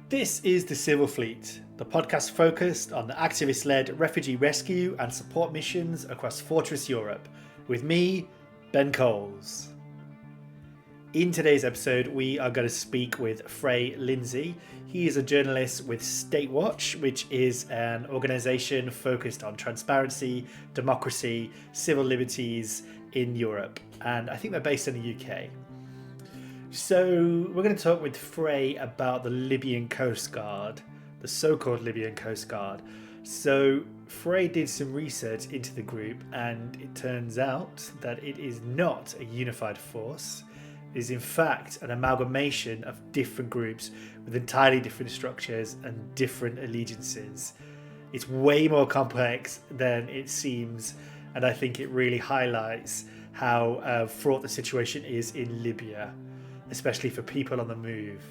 This is The Civil Fleet, the podcast focused on the activist-led refugee rescue and support missions across Fortress Europe, with me, Ben Coles. In today's episode, we are going to speak with Frey Lindsay. He is a journalist with Statewatch, which is an organisation focused on transparency, democracy, civil liberties in Europe, and I think they're based in the UK. So we're going to talk with Frey about the Libyan Coastguard, the so-called Libyan Coastguard. So Frey did some research into the group, and it turns out that it is not a unified force. It is in fact an amalgamation of different groups with entirely different structures and different allegiances. It's way more complex than it seems, and I think it really highlights how fraught the situation is in Libya, especially for people on the move.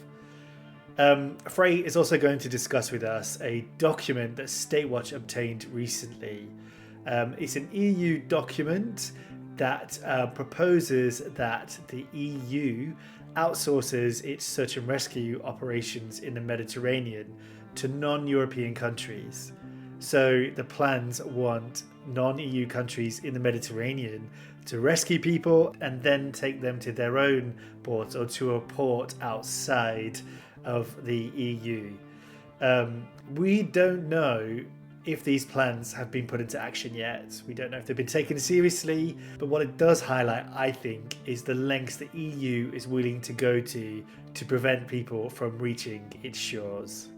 Frey is also going to discuss with us a document that Statewatch obtained recently. It's an EU document that proposes that the EU outsources its search and rescue operations in the Mediterranean to non-European countries. So the plans want non-EU countries in the Mediterranean to rescue people and then take them to their own ports or to a port outside of the EU. We don't know if these plans have been put into action yet. We don't know if they've been taken seriously, but what it does highlight, I think, is the lengths the EU is willing to go to prevent people from reaching its shores.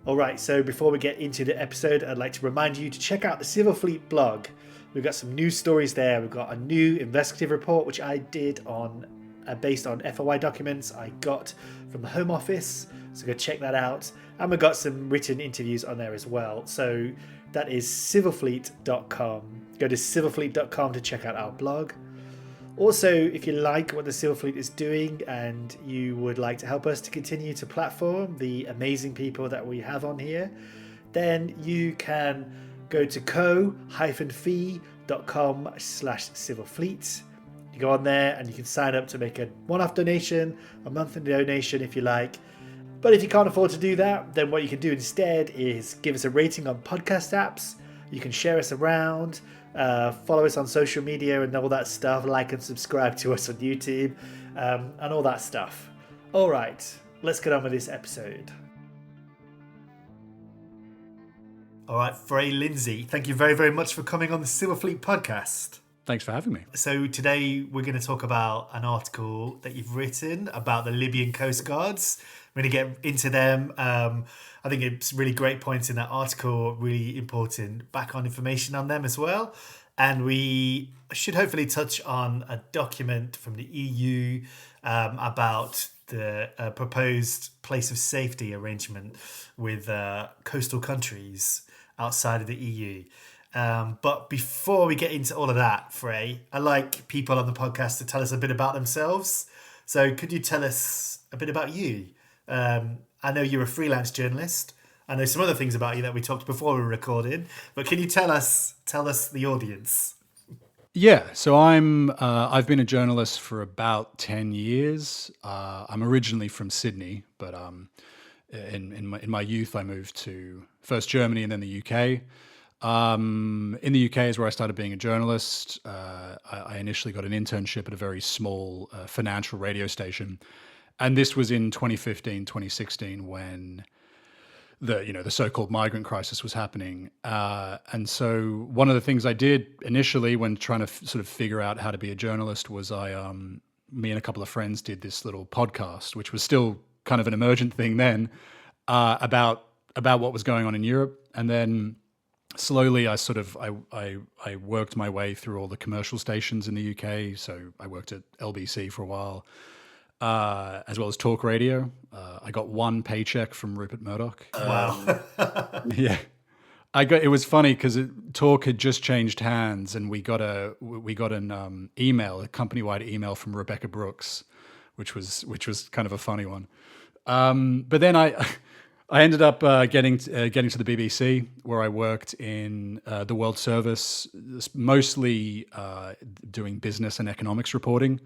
Alright, so before we get into the episode, I'd like to remind you to check out the Civil Fleet blog. We've got some news stories there. We've got a new investigative report, which I did on based on FOI documents I got from the Home Office. So go check that out. And we've got some written interviews on there as well. So that is civilfleet.com. Go to civilfleet.com to check out our blog. Also, if you like what the Civil Fleet is doing and you would like to help us to continue to platform the amazing people that we have on here, then you can go to co-fi.com/civilfleet. You go on there and you can sign up to make a one-off donation, a monthly donation if you like. But if you can't afford to do that, then what you can do instead is give us a rating on podcast apps. You can share us around, follow us on social media and all that stuff, like and subscribe to us on YouTube, and all that stuff. All right, let's get on with this episode. All right, Frey Lindsay, thank you very, very much for coming on the Civil Fleet podcast. Thanks for having me. So today we're going to talk about an article that you've written about the Libyan Coastguards. We're going to get into them. I think it's really great points in that article, really important background information on them as well. And we should hopefully touch on a document from the EU about the proposed place of safety arrangement with coastal countries outside of the EU. But before we get into all of that, Frey, I like people on the podcast to tell us a bit about themselves. So could you tell us a bit about you? I know you're a freelance journalist. I know some other things about you that we talked before we were recording, but can you tell us the audience? Yeah, so I've been a journalist for about 10 years. I'm originally from Sydney, but in my youth I moved to first Germany and then the UK. In the UK is where I started being a journalist. I initially got an internship at a very small financial radio station. And this was in 2015, 2016 when the so-called migrant crisis was happening. And so one of the things I did initially when trying to sort of figure out how to be a journalist was me and a couple of friends did this little podcast, which was still kind of an emergent thing then, about what was going on in Europe. And then slowly I worked my way through all the commercial stations in the UK. So I worked at LBC for a while, as well as talk radio. I got one paycheck from Rupert Murdoch. Wow. Yeah. It was funny because talk had just changed hands and we got an email, a company-wide email from Rebecca Brooks, which was kind of a funny one. But then I ended up getting to the BBC, where I worked in the World Service, mostly doing business and economics reporting.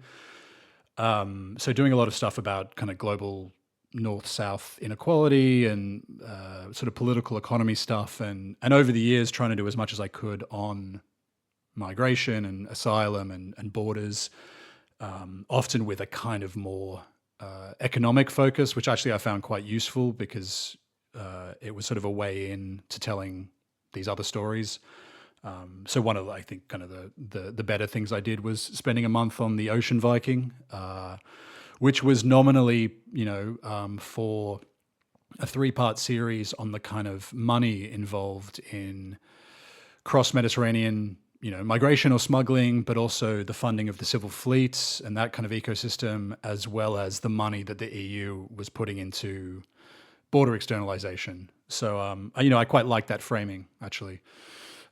So doing a lot of stuff about kind of global north-south inequality and sort of political economy stuff, and over the years trying to do as much as I could on migration and asylum and borders, often with a kind of more economic focus, which actually I found quite useful because it was sort of a way in to telling these other stories. So one of, I think, kind of the better things I did was spending a month on the Ocean Viking, which was nominally, for a 3-part series on the kind of money involved in cross-Mediterranean, migration or smuggling, but also the funding of the civil fleets and that kind of ecosystem, as well as the money that the EU was putting into border externalization. So, I quite like that framing, actually.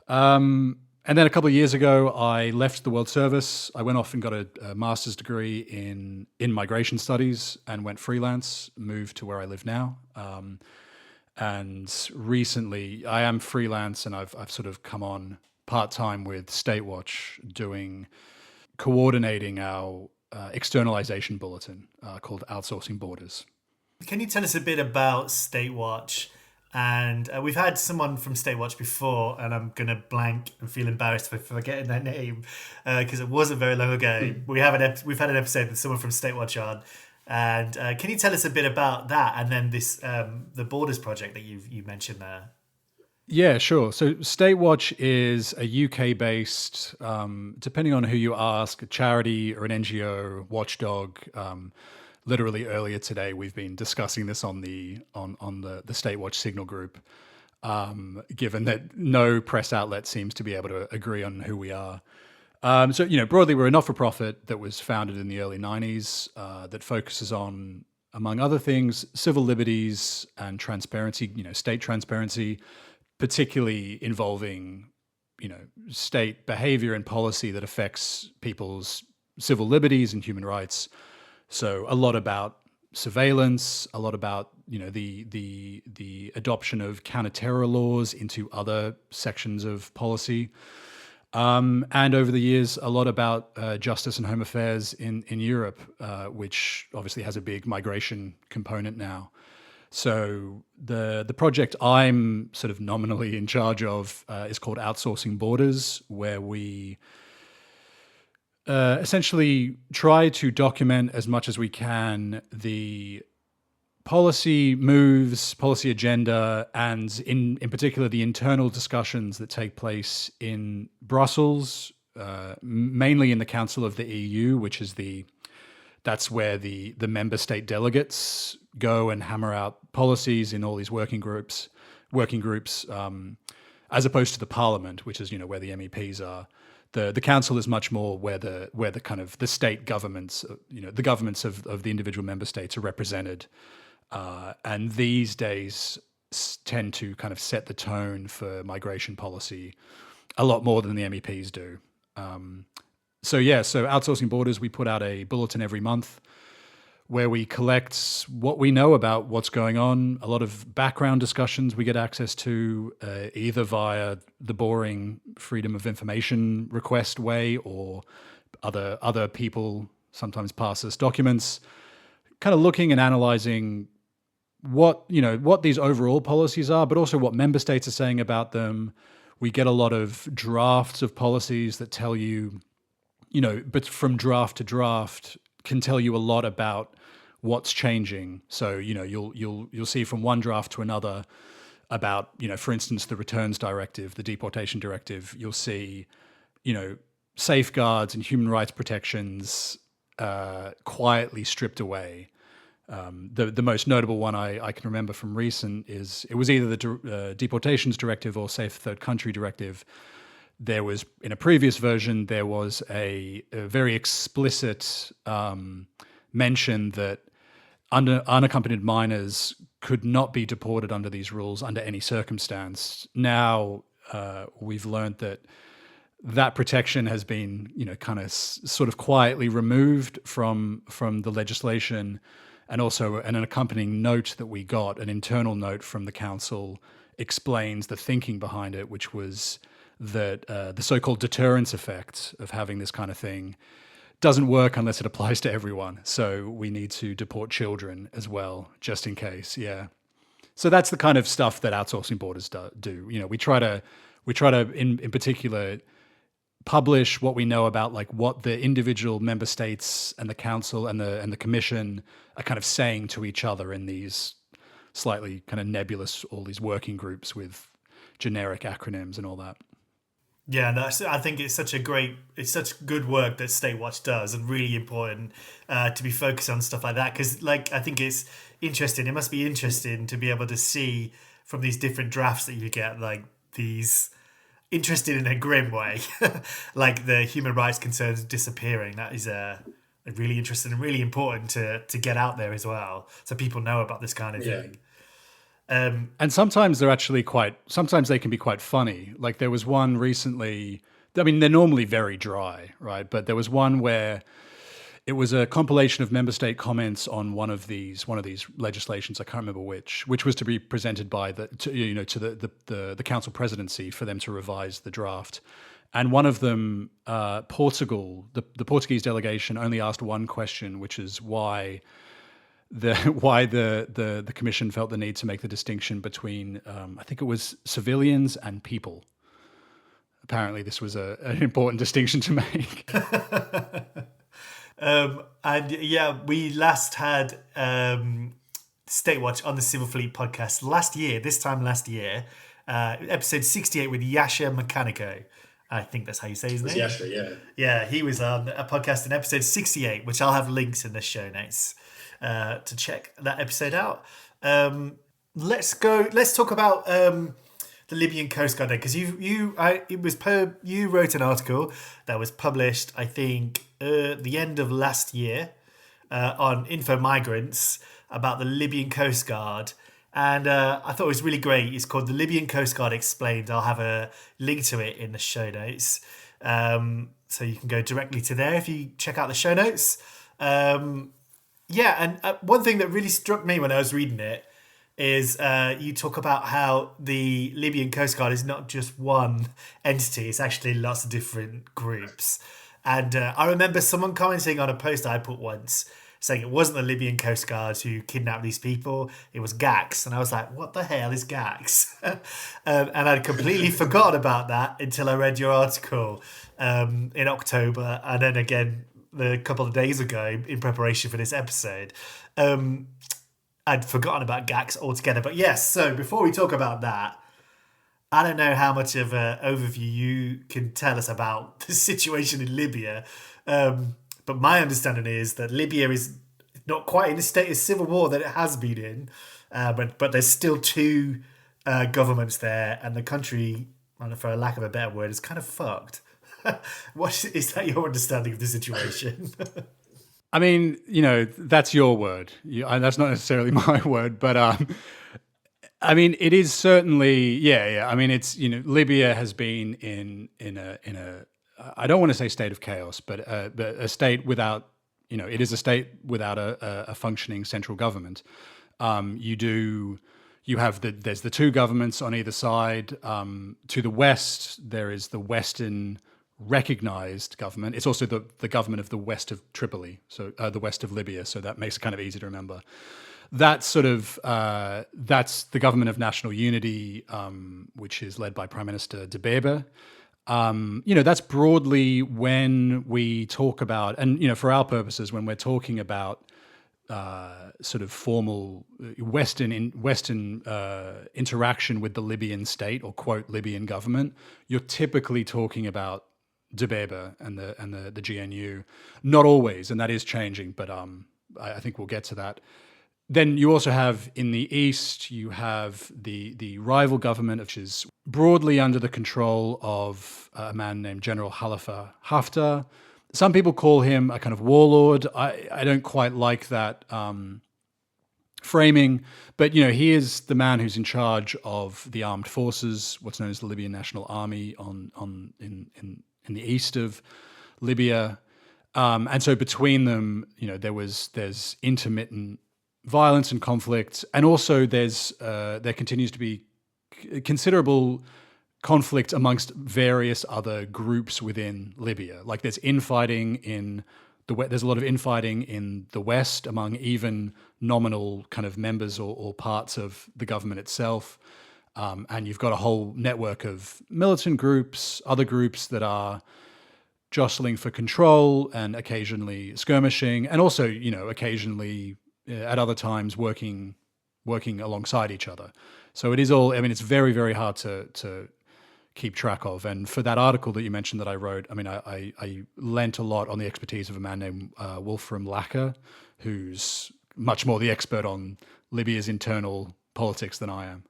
And then a couple of years ago, I left the World Service. I went off and got a master's degree in migration studies and went freelance, moved to where I live now. And recently, I am freelance, and I've sort of come on part-time with Statewatch, coordinating our externalization bulletin called Outsourcing Borders. Can you tell us a bit about Statewatch? And we've had someone from Statewatch before, and I'm going to blank and feel embarrassed for forgetting their name because it wasn't very long ago. We've had an episode with someone from Statewatch on. And can you tell us a bit about that and then this the Borders project that you mentioned there? Yeah, sure. So Statewatch is a UK-based, depending on who you ask, a charity or an NGO watchdog. Literally earlier today, we've been discussing this on the Statewatch Signal group, given that no press outlet seems to be able to agree on who we are. So, broadly, we're a not-for-profit that was founded in the early 90s that focuses on, among other things, civil liberties and transparency, state transparency, particularly involving, state behavior and policy that affects people's civil liberties and human rights. So a lot about surveillance, a lot about the adoption of counter-terror laws into other sections of policy, and over the years a lot about justice and home affairs in Europe, which obviously has a big migration component now. So the project I'm sort of nominally in charge of is called Outsourcing Borders, where we essentially try to document as much as we can the policy moves, policy agenda, and in particular the internal discussions that take place in Brussels, mainly in the Council of the EU, which is that's where the member state delegates go and hammer out policies in all these working groups, as opposed to the Parliament, which is where the MEPs are. The council is much more where the kind of the state governments, the governments of the individual member states are represented, and these days tend to kind of set the tone for migration policy a lot more than the MEPs do. So Outsourcing Borders, we put out a bulletin every month where we collect what we know about what's going on, a lot of background discussions we get access to, either via the boring freedom of information request way or other people sometimes pass us documents, kind of looking and analyzing what these overall policies are, but also what member states are saying about them. We get a lot of drafts of policies that tell you, but from draft to draft can tell you a lot about what's changing. So, you'll see from one draft to another about, for instance, the returns directive, the deportation directive. You'll see, safeguards and human rights protections quietly stripped away. The most notable one I can remember from recent is it was either the deportations directive or safe third country directive. There was, in a previous version, there was a very explicit mention that unaccompanied minors could not be deported under these rules under any circumstance. Now we've learned that protection has been, kind of sort of quietly removed from the legislation, and also an accompanying note that we got, an internal note from the council, explains the thinking behind it, which was that the so-called deterrence effect of having this kind of thing doesn't work unless it applies to everyone. So we need to deport children as well, just in case. Yeah. So that's the kind of stuff that outsourcing borders do. We try to in particular publish what we know about like what the individual member states and the council and the commission are kind of saying to each other in these slightly kind of nebulous, all these working groups with generic acronyms and all that. Yeah, no, I think it's such good work that Statewatch does, and really important to be focused on stuff like that. Because, like, I think it's interesting. It must be interesting to be able to see from these different drafts that you get, like these interested in a grim way, like the human rights concerns disappearing. That is really interesting and really important to get out there as well, so people know about this kind of thing. And sometimes sometimes they can be quite funny. Like there was one recently, I mean, they're normally very dry, right? But there was one where it was a compilation of member state comments on one of these legislations. I can't remember which was to be presented by to the council presidency for them to revise the draft. And one of them, Portugal, the Portuguese delegation only asked one question, which is why the commission felt the need to make the distinction between I think it was civilians and people. Apparently, this was an important distinction to make. And yeah, we last had Statewatch on the Civil Fleet podcast last year, episode 68 with Yasha Mechanico. I think that's how you say his name. Yasha, yeah. Yeah, he was on a podcast in episode 68, which I'll have links in the show notes to check that episode out. Let's talk about the Libyan Coastguard, because you wrote an article that was published, I think, the end of last year on Info Migrants about the Libyan Coastguard, and I thought it was really great. It's called The Libyan Coastguard Explained. I'll have a link to it in the show notes, so you can go directly to there if you check out the show notes. Yeah, and one thing that really struck me when I was reading it is you talk about how the Libyan Coast Guard is not just one entity, it's actually lots of different groups. And I remember someone commenting on a post I put once saying it wasn't the Libyan Coast Guard who kidnapped these people, it was GACS. And I was like, what the hell is GACS? And I'd completely forgotten about that until I read your article in October, and then again a couple of days ago in preparation for this episode. I'd forgotten about GACS altogether. But yes, so before we talk about that, I don't know how much of an overview you can tell us about the situation in Libya. But my understanding is that Libya is not quite in a state of civil war that it has been in. But there's still two governments there, and the country, for a lack of a better word, is kind of fucked. What is that your understanding of the situation? I mean, that's your word. That's not necessarily my word, but I mean, it is certainly, yeah. I mean, it's Libya has been in a I don't want to say state of chaos, but a state without it is a state without a functioning central government. There's the two governments on either side. To the west, there is the Western recognized government. It's also the government of the west of Tripoli, so the west of Libya. So that makes it kind of easy to remember. That's that's the government of national unity, which is led by Prime Minister Dbeibeh. That's broadly when we talk about, and for our purposes, when we're talking about sort of formal Western interaction with the Libyan state or quote Libyan government, you're typically talking about Dbeibeh and the GNU. Not always, and that is changing, but I think we'll get to that. Then you also have in the east, you have the rival government, which is broadly under the control of a man named General Khalifa Haftar. Some people call him a kind of warlord. I don't quite like that framing, but he is the man who's in charge of the armed forces, what's known as the Libyan National Army, in the east of Libya, and so between them, there's intermittent violence and conflict, and also there continues to be considerable conflict amongst various other groups within Libya. Like there's infighting in there's a lot of infighting in the West among even nominal kind of members or parts of the government itself. And you've got a whole network of militant groups, other groups that are jostling for control and occasionally skirmishing, and also, occasionally at other times working alongside each other. So it is all, I mean, it's very, very hard to keep track of. And for that article that you mentioned that I wrote, I mean, I lent a lot on the expertise of a man named Wolfram Lacker, who's much more the expert on Libya's internal politics than I am.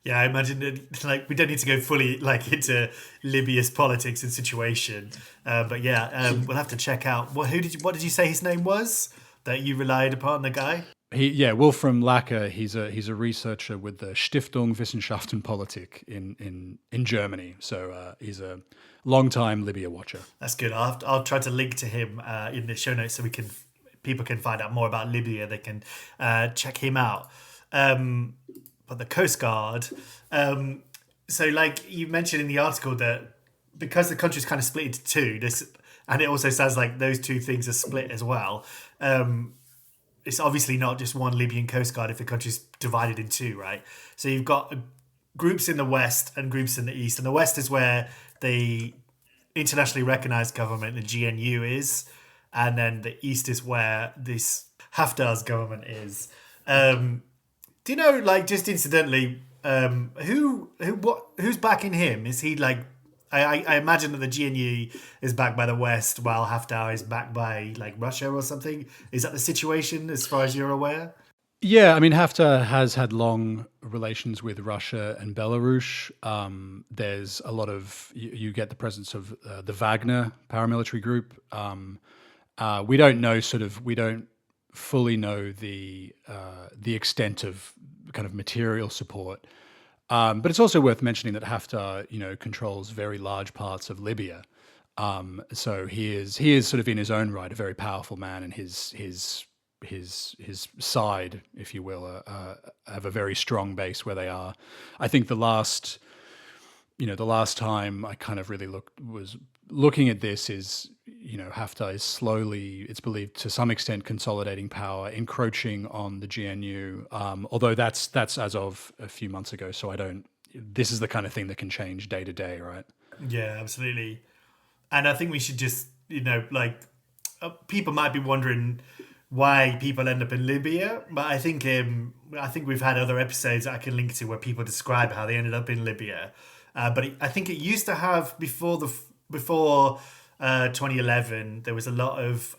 Yeah, I imagine that, we don't need to go fully into Libya's politics and situation, but yeah, we'll have to check out. What did you say his name was that you relied upon? The guy? Wolfram Lacker. He's a researcher with the Stiftung Wissenschaft und Politik in Germany. So he's a long-time Libya watcher. That's good. I'll try to link to him in the show notes so people can find out more about Libya. They can check him out. But the Coast Guard. So like you mentioned in the article that because the country's kind of split into two, and it also sounds like those two things are split as well. It's obviously not just one Libyan Coast Guard if the country's divided in two, right? So you've got groups in the West and groups in the East. And the West is where the internationally recognized government, the GNU, is. And then the East is where this Haftar's government is. Do you know, like, just incidentally, who's backing him? Is he like? I imagine that the GNU is backed by the West, while Haftar is backed by like Russia or something. Is that the situation, as far as you're aware? Yeah, I mean, Haftar has had long relations with Russia and Belarus. There's a lot of you get the presence of the Wagner paramilitary group. We don't fully know the extent of kind of material support, but it's also worth mentioning that Haftar, controls very large parts of Libya. So he is sort of in his own right a very powerful man, and his side, if you will, have a very strong base where they are. I think the last time I kind of really was looking at this is, Haftar is slowly, it's believed to some extent, consolidating power, encroaching on the GNU. Although that's as of a few months ago. So this is the kind of thing that can change day to day, right? Yeah, absolutely. And I think we should just, people might be wondering why people end up in Libya, but I think we've had other episodes that I can link to where people describe how they ended up in Libya. But I think it used to have before 2011, there was a lot of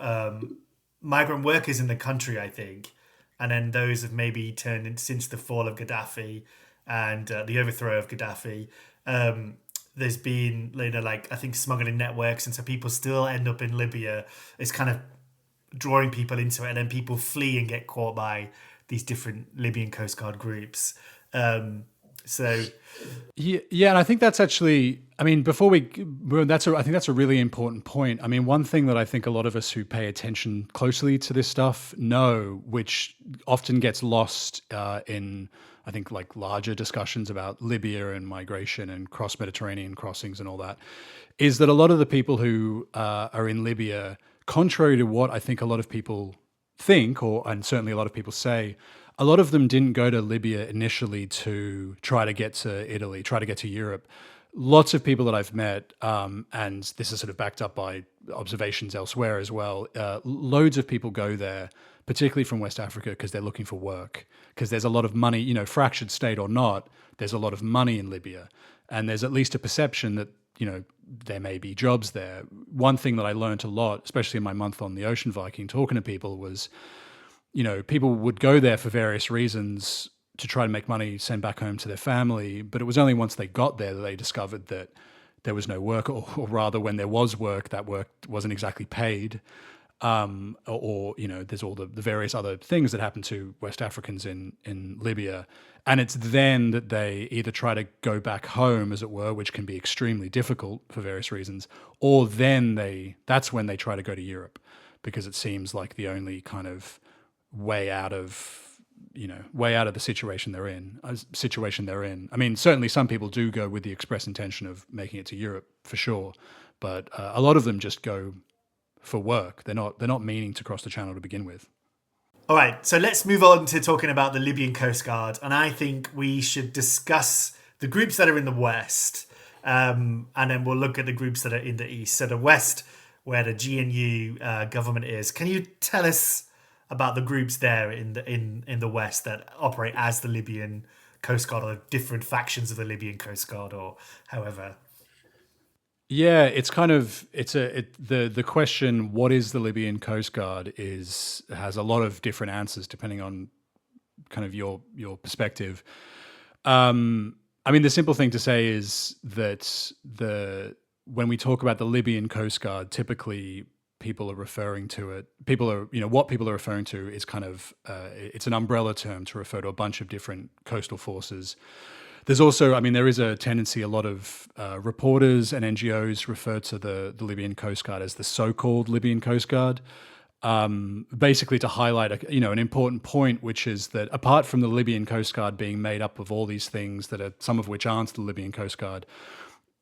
migrant workers in the country, I think, and then those have maybe turned in since the fall of Gaddafi and the overthrow of Gaddafi. There's been I think smuggling networks, and so people still end up in Libya. It's kind of drawing people into it, and then people flee and get caught by these different Libyan Coast Guard groups. So yeah, and I think that's actually, I mean, I think that's a really important point. I mean, one thing that I think a lot of us who pay attention closely to this stuff know, which often gets lost in, I think, like larger discussions about Libya and migration and cross-Mediterranean crossings and all that, is that a lot of the people who are in Libya, contrary to what I think a lot of people think, and certainly a lot of people say, a lot of them didn't go to Libya initially to try to get to Italy, try to get to Europe. Lots of people that I've met, and this is sort of backed up by observations elsewhere as well, loads of people go there, particularly from West Africa, because they're looking for work, because there's a lot of money, fractured state or not, there's a lot of money in Libya. And there's at least a perception that, there may be jobs there. One thing that I learned a lot, especially in my month on the Ocean Viking, talking to people was, people would go there for various reasons to try to make money, send back home to their family. But it was only once they got there that they discovered that there was no work, or rather when there was work, that work wasn't exactly paid. There's all the various other things that happen to West Africans in Libya. And it's then that they either try to go back home, as it were, which can be extremely difficult for various reasons, or then that's when they try to go to Europe, because it seems like the only kind of way out of the situation they're in. I mean, certainly some people do go with the express intention of making it to Europe for sure, but a lot of them just go for work. They're not meaning to cross the channel to begin with. All right, so let's move on to talking about the Libyan Coastguard, and I think we should discuss the groups that are in the west, and then we'll look at the groups that are in the east. So the west, where the GNU government is. Can you tell us about the groups there in the west that operate as the Libyan Coastguard, or different factions of the Libyan Coastguard, or however? Yeah, it's kind of the question, what is the Libyan Coast Guard, has a lot of different answers depending on kind of your perspective. I mean, the simple thing to say is that when we talk about the Libyan Coast Guard, typically what people are referring to is kind of it's an umbrella term to refer to a bunch of different coastal forces. There's also, I mean, there is a tendency, a lot of reporters and NGOs refer to the Libyan Coast Guard as the so-called Libyan Coast Guard, basically to highlight an important point, which is that apart from the Libyan Coast Guard being made up of all these things that are, some of which aren't the Libyan Coast Guard,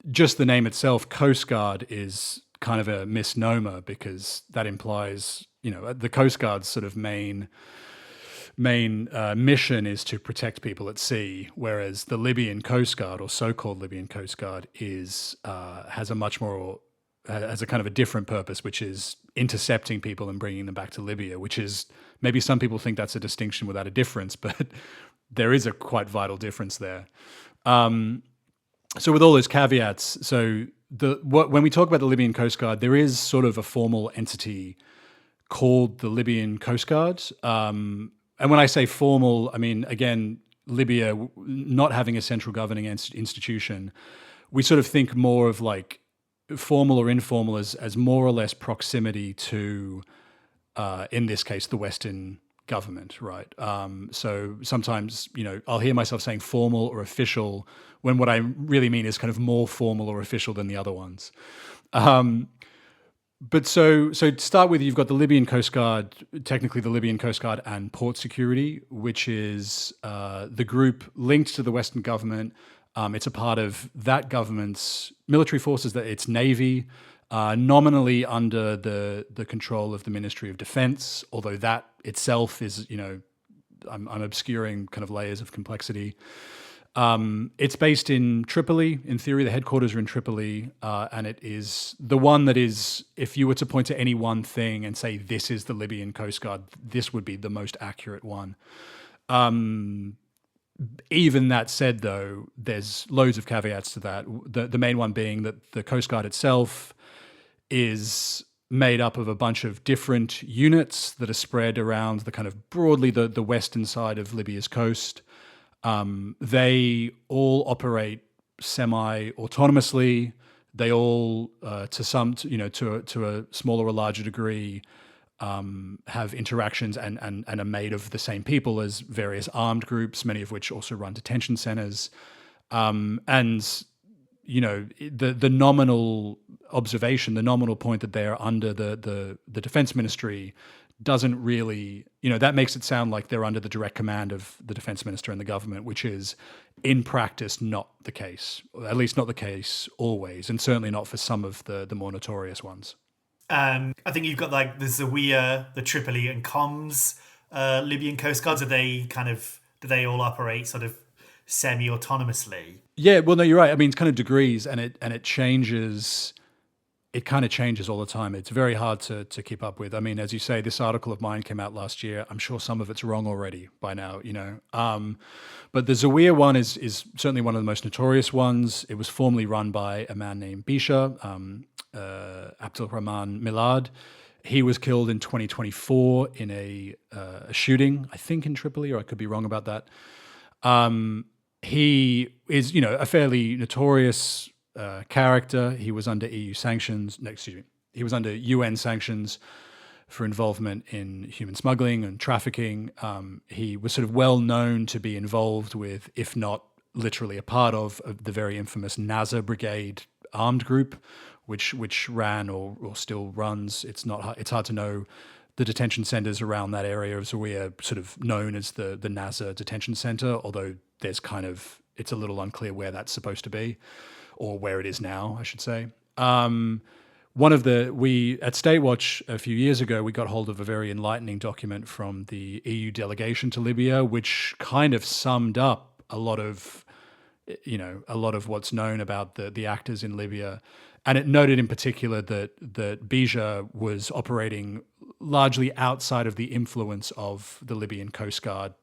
just the name itself, Coast Guard, is kind of a misnomer, because that implies, the Coast Guard's sort of main mission is to protect people at sea, whereas the Libyan Coast Guard, or so-called Libyan Coast Guard, has a kind of a different purpose, which is intercepting people and bringing them back to Libya, which is, maybe some people think that's a distinction without a difference, but there is a quite vital difference there. So with all those caveats, when we talk about the Libyan Coast Guard, there is sort of a formal entity called the Libyan Coast Guard. And when I say formal, I mean, again, Libya not having a central governing institution, we sort of think more of like formal or informal as more or less proximity to, in this case, the Western government, right? So sometimes, I'll hear myself saying formal or official when what I really mean is kind of more formal or official than the other ones. But so to start with, you've got the Libyan Coast Guard, technically the Libyan Coast Guard and Port Security, which is the group linked to the Western government. It's a part of that government's military forces, that its navy, nominally under the control of the Ministry of Defense, although that itself is, I'm obscuring kind of layers of complexity. It's based in Tripoli. In theory, the headquarters are in Tripoli, and it is the one that is, if you were to point to any one thing and say, this is the Libyan Coast Guard, this would be the most accurate one. Even that said, though, there's loads of caveats to that. The main one being that the Coast Guard itself is made up of a bunch of different units that are spread around the kind of broadly the western side of Libya's coast. They all operate semi-autonomously. They all, to a smaller or larger degree, have interactions and are made of the same people as various armed groups, many of which also run detention centers. The nominal observation, the nominal point that they're under the defense ministry doesn't really, that makes it sound like they're under the direct command of the defense minister and the government, which is in practice not the case, at least not the case always, and certainly not for some of the more notorious ones. I think you've got like the Zawiya, the Tripoli and Coms Libyan Coast Guards. Do they all operate sort of semi-autonomously? Yeah, well, no, you're right. I mean, it's kind of degrees, and it changes. It kind of changes all the time. It's very hard to keep up with. I mean, as you say, this article of mine came out last year. I'm sure some of it's wrong already by now, But the Zawiya one is certainly one of the most notorious ones. It was formerly run by a man named Bisha, Abdulrahman Milad. He was killed in 2024 in a shooting, I think in Tripoli, or I could be wrong about that. He is, a fairly notorious character. He was under EU sanctions. No, excuse me. He was under UN sanctions for involvement in human smuggling and trafficking. He was sort of well known to be involved with, if not literally a part of the very infamous Nazar Brigade armed group, which ran or still runs. It's hard to know the detention centers around that area of Zawiya, sort of known as the Nazar detention center, although it's a little unclear where that's supposed to be, or where it is now, I should say. we at Statewatch a few years ago, we got hold of a very enlightening document from the EU delegation to Libya, which kind of summed up a lot of what's known about the actors in Libya. And it noted in particular that Bija was operating largely outside of the influence of the Libyan Coastguard,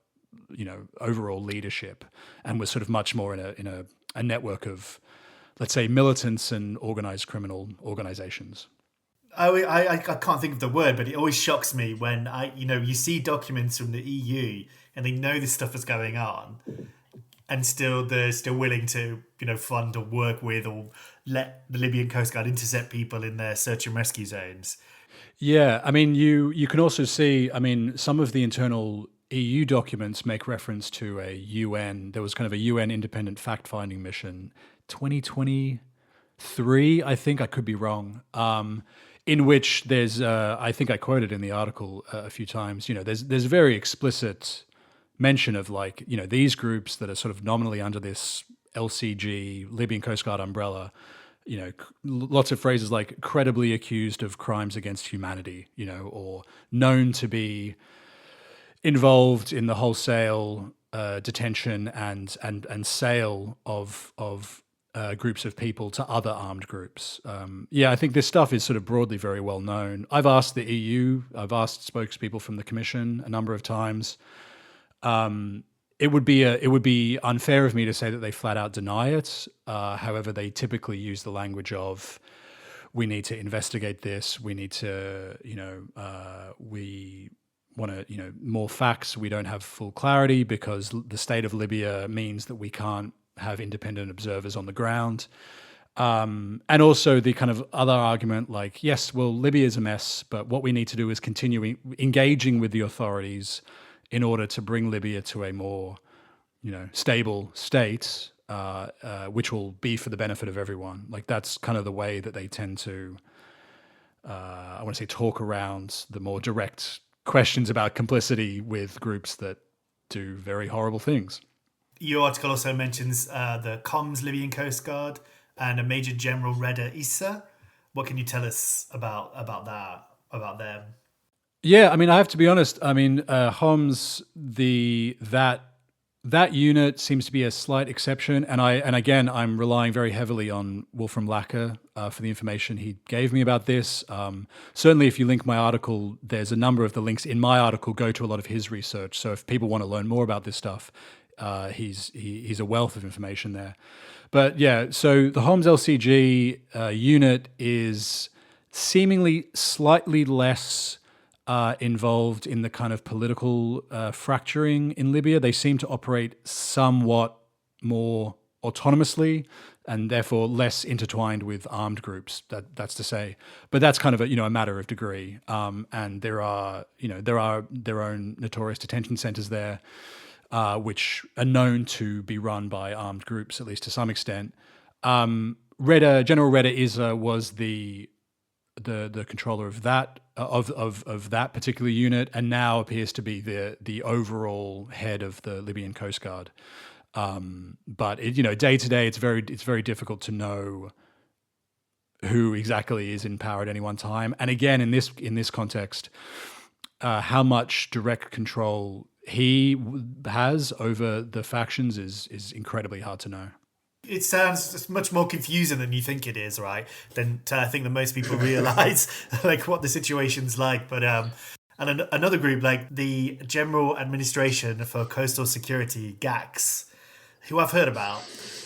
overall leadership, and was sort of much more in a network of, let's say, militants and organized criminal organizations. I can't think of the word, but it always shocks me when you see documents from the EU and they know this stuff is going on, and they're still willing to fund or work with or let the Libyan Coast Guard intercept people in their search and rescue zones. Yeah, I mean, you can also see, some of the internal EU documents make reference to there was kind of a UN independent fact-finding mission, 2023, I think, I could be wrong, in which there's, I think I quoted in the article a few times, there's very explicit mention of these groups that are sort of nominally under this LCG, Libyan Coast Guard umbrella, lots of phrases like credibly accused of crimes against humanity, or known to be involved in the wholesale detention and sale of groups of people to other armed groups. I think this stuff is sort of broadly very well known. I've asked the EU, I've asked spokespeople from the Commission a number of times. It would be unfair of me to say that they flat out deny it. However, they typically use the language of, we need to investigate this. We need to, we want to, more facts. We don't have full clarity because the state of Libya means that we can't have independent observers on the ground. And also the kind of other argument like, yes, well, Libya is a mess, but what we need to do is continue engaging with the authorities in order to bring Libya to a more, stable state, which will be for the benefit of everyone. Like that's kind of the way that they tend to, I want to say, talk around the more direct questions about complicity with groups that do very horrible things. Your article also mentions the COMS Libyan Coast Guard and a Major General Reda Issa. What can you tell us about them? Yeah, I have to be honest. Homs, that unit seems to be a slight exception, and again, I'm relying very heavily on Wolfram Lacker for the information he gave me about this. Certainly, if you link my article, there's a number of the links in my article go to a lot of his research. So if people want to learn more about this stuff, he's a wealth of information there. But yeah, so the Homs LCG unit is seemingly slightly less involved in the kind of political fracturing in Libya. They seem to operate somewhat more autonomously and therefore less intertwined with armed groups. That's to say, but that's kind of a matter of degree. And there are their own notorious detention centers there, which are known to be run by armed groups, at least to some extent. General Reda Issa was the controller of that of that particular unit, and now appears to be the overall head of the Libyan Coast Guard. But day to day, it's very difficult to know who exactly is in power at any one time. And again, in this context, how much direct control he has over the factions is incredibly hard to know. It sounds much more confusing than you think it is, right? Than I think that most people realize, like what the situation's like. But and another group like the General Administration for Coastal Security, GACS, who I've heard about.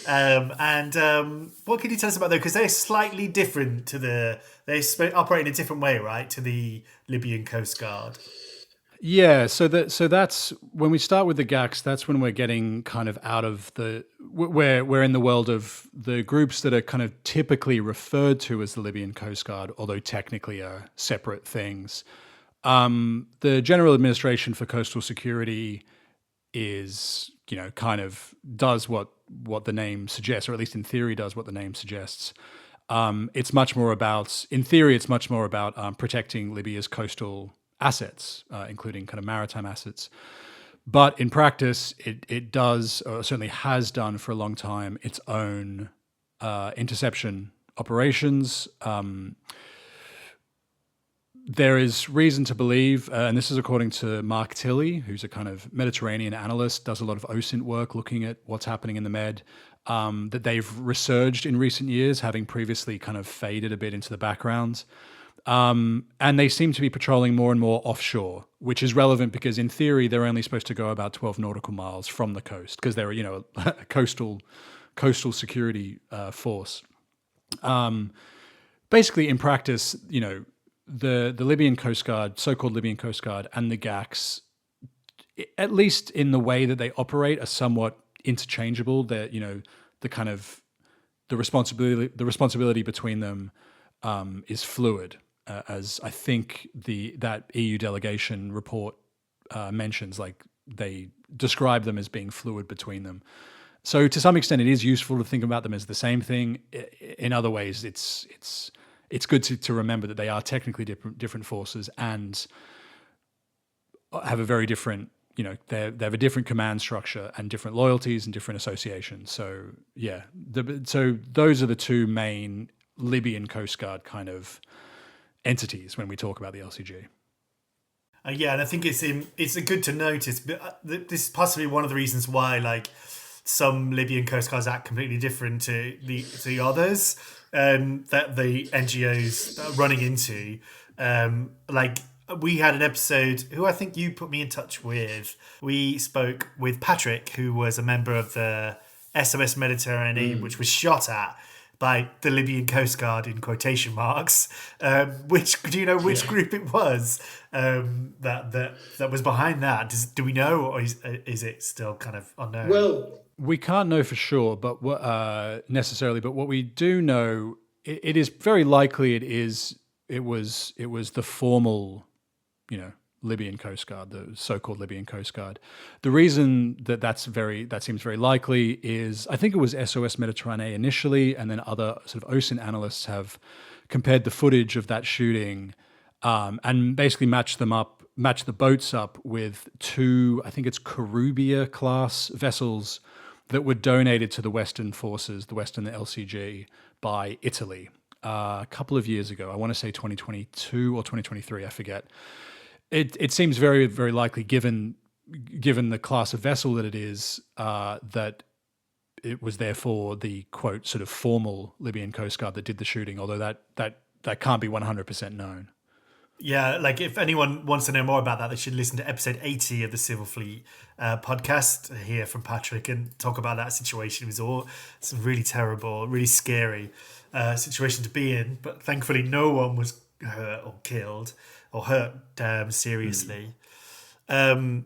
What can you tell us about them? Because they're slightly different to they operate in a different way, right, to the Libyan Coast Guard. Yeah, so that's when we start with the GACS. That's when we're getting kind of out of we're in the world of the groups that are kind of typically referred to as the Libyan Coast Guard, although technically are separate things. The General Administration for Coastal Security is kind of does what the name suggests, or at least in theory does what the name suggests. It's much more about, in theory, it's much more about protecting Libya's coastal assets, including kind of maritime assets. But in practice, it does, or certainly has done for a long time, its own interception operations. There is reason to believe, and this is according to Mark Tilley, who's a kind of Mediterranean analyst, does a lot of OSINT work looking at what's happening in the Med, that they've resurged in recent years, having previously kind of faded a bit into the background. And they seem to be patrolling more and more offshore, which is relevant because in theory, they're only supposed to go about 12 nautical miles from the coast because they're, a coastal security force. Basically, in practice, the Libyan Coastguard, so-called Libyan Coastguard, and the GACs, at least in the way that they operate, are somewhat interchangeable. That the responsibility between them is fluid, as I think that EU delegation report mentions. Like they describe them as being fluid between them. So to some extent, it is useful to think about them as the same thing. In other ways, it's good to remember that they are technically different forces and have a very different, they have a different command structure and different loyalties and different associations. So yeah, so those are the two main Libyan Coast Guard kind of entities when we talk about the LCG. Yeah, and I think it's good to notice. But this is possibly one of the reasons why some Libyan Coast Guards act completely different to the others. That the NGOs are running into. We had an episode, who I think you put me in touch with. We spoke with Patrick, who was a member of the SOS Mediterranee, which was shot at by the Libyan Coast Guard in quotation marks. Do you know which group it was that was behind that? Do we know, or is it still kind of unknown? Well, we can't know for sure, but necessarily. But what we do know, it is very likely it was the formal, Libyan Coast Guard, the so-called Libyan Coast Guard. The reason that seems very likely is I think it was SOS Mediterranee initially, and then other sort of OSINT analysts have compared the footage of that shooting and basically matched the boats up with two, I think it's Corubia class vessels that were donated to the Western forces, the Western LCG, by Italy a couple of years ago. I want to say 2022 or 2023, I forget. It seems very, very likely, given the class of vessel that it is, that it was therefore the, quote, sort of formal Libyan Coast Guard that did the shooting, although that can't be 100% known. Yeah, if anyone wants to know more about that, they should listen to episode 80 of the Civil Fleet podcast, hear from Patrick and talk about that situation. It's a really terrible, really scary situation to be in, but thankfully no one was hurt or killed or hurt seriously. And